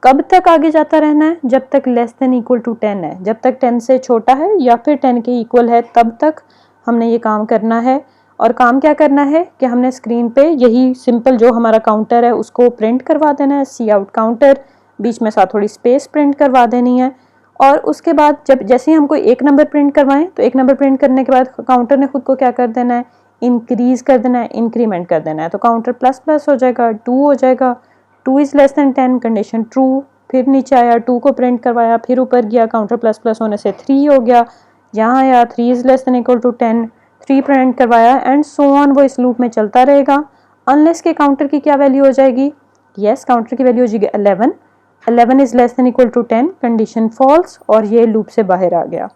कब तक आगे जाता रहना है, जब तक लेस देन इक्वल टू 10 है, जब तक 10 से छोटा है या फिर 10 के इक्वल है तब तक हमने ये काम करना है। और काम क्या करना है कि हमने स्क्रीन पे यही सिंपल जो हमारा काउंटर है उसको प्रिंट करवा देना है, सी आउट काउंटर, बीच में साथ थोड़ी स्पेस प्रिंट करवा देनी है। और उसके बाद जब जैसे ही हम कोई एक नंबर प्रिंट करवाएं तो एक नंबर प्रिंट करने के बाद काउंटर ने खुद को क्या कर देना है, इंक्रीज कर देना है, इंक्रीमेंट कर देना है। तो काउंटर प्लस प्लस हो जाएगा, 2 हो जाएगा, 2 is less then 10, condition true, फिर नीचे आया, 2 को प्रिंट करवाया, फिर ऊपर गया, काउंटर प्लस प्लस होने से 3 हो गया, यहाँ आया, 3 is less than equal to 10, 3 print करवाया, एंड सो ऑन, वो इस लूप में चलता रहेगा अनलेस के काउंटर की क्या वैल्यू हो जाएगी, यस काउंटर की वैल्यू हो जाएगी 11, 11 is less than equal to 10, condition false, और ये लूप से बाहर आ गया।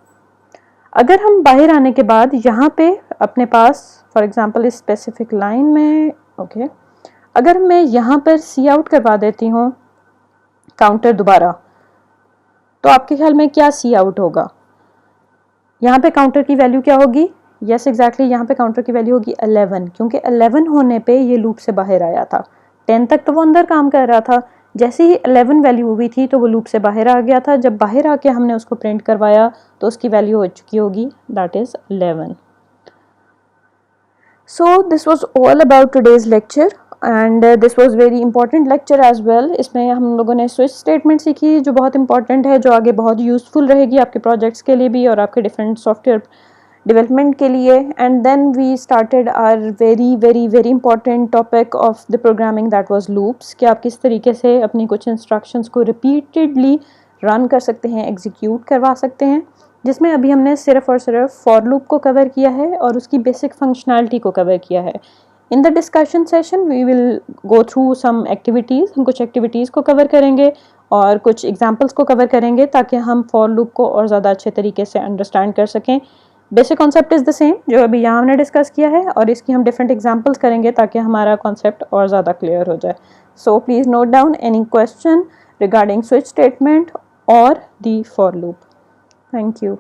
अगर हम बाहर आने के बाद यहाँ पे अपने पास फॉर एग्जांपल इस स्पेसिफिक लाइन में ओके अगर मैं यहाँ पर सी आउट करवा देती हूँ काउंटर दोबारा, तो आपके ख्याल में क्या सी आउट होगा, यहाँ पे काउंटर की वैल्यू क्या होगी, यस एग्जैक्टली यहाँ पे काउंटर की वैल्यू होगी 11, क्योंकि 11 होने पे ये लूप से बाहर आया था, 10 तक तो वो अंदर काम कर रहा था, जैसे ही 11 वैल्यू हुई थी तो वो लूप से बाहर आ गया था, जब बाहर आके हमने उसको प्रिंट करवाया तो उसकी वैल्यू हो चुकी होगी, that is 11। So this was all about today's lecture and this was very important lecture as well. इसमें हम लोगों ने स्विच स्टेटमेंट सीखी जो बहुत इंपॉर्टेंट है, जो आगे बहुत यूज़फुल रहेगी आपके प्रोजेक्ट्स के लिए भी और आपके डिफरेंट सॉफ्टवेयर डेवलपमेंट के लिए। And then we started our very very very important topic of the programming, that was loops, कि आप किस तरीके से अपनी कुछ इंस्ट्रक्शंस को रिपीटेडली रन कर सकते हैं, एग्जीक्यूट करवा सकते हैं, जिसमें अभी हमने सिर्फ और सिर्फ फॉर लूप को कवर किया है और उसकी बेसिक फंक्शनैलिटी को कवर किया है। In the discussion session we will go through some activities, हम कुछ एक्टिविटीज़ को कवर करेंगे और कुछ एग्जांपल्स को कवर करेंगे ताकि हम फॉर लूप को और ज़्यादा अच्छे तरीके से अंडरस्टैंड कर सकें। Basic concept is the same जो अभी यहाँ हमने डिस्कस किया है, और इसकी हम डिफरेंट एग्जांपल्स करेंगे ताकि हमारा कॉन्सेप्ट और ज़्यादा क्लियर हो जाए। So please note down any question regarding switch statement और दी फॉर लूप। Thank you.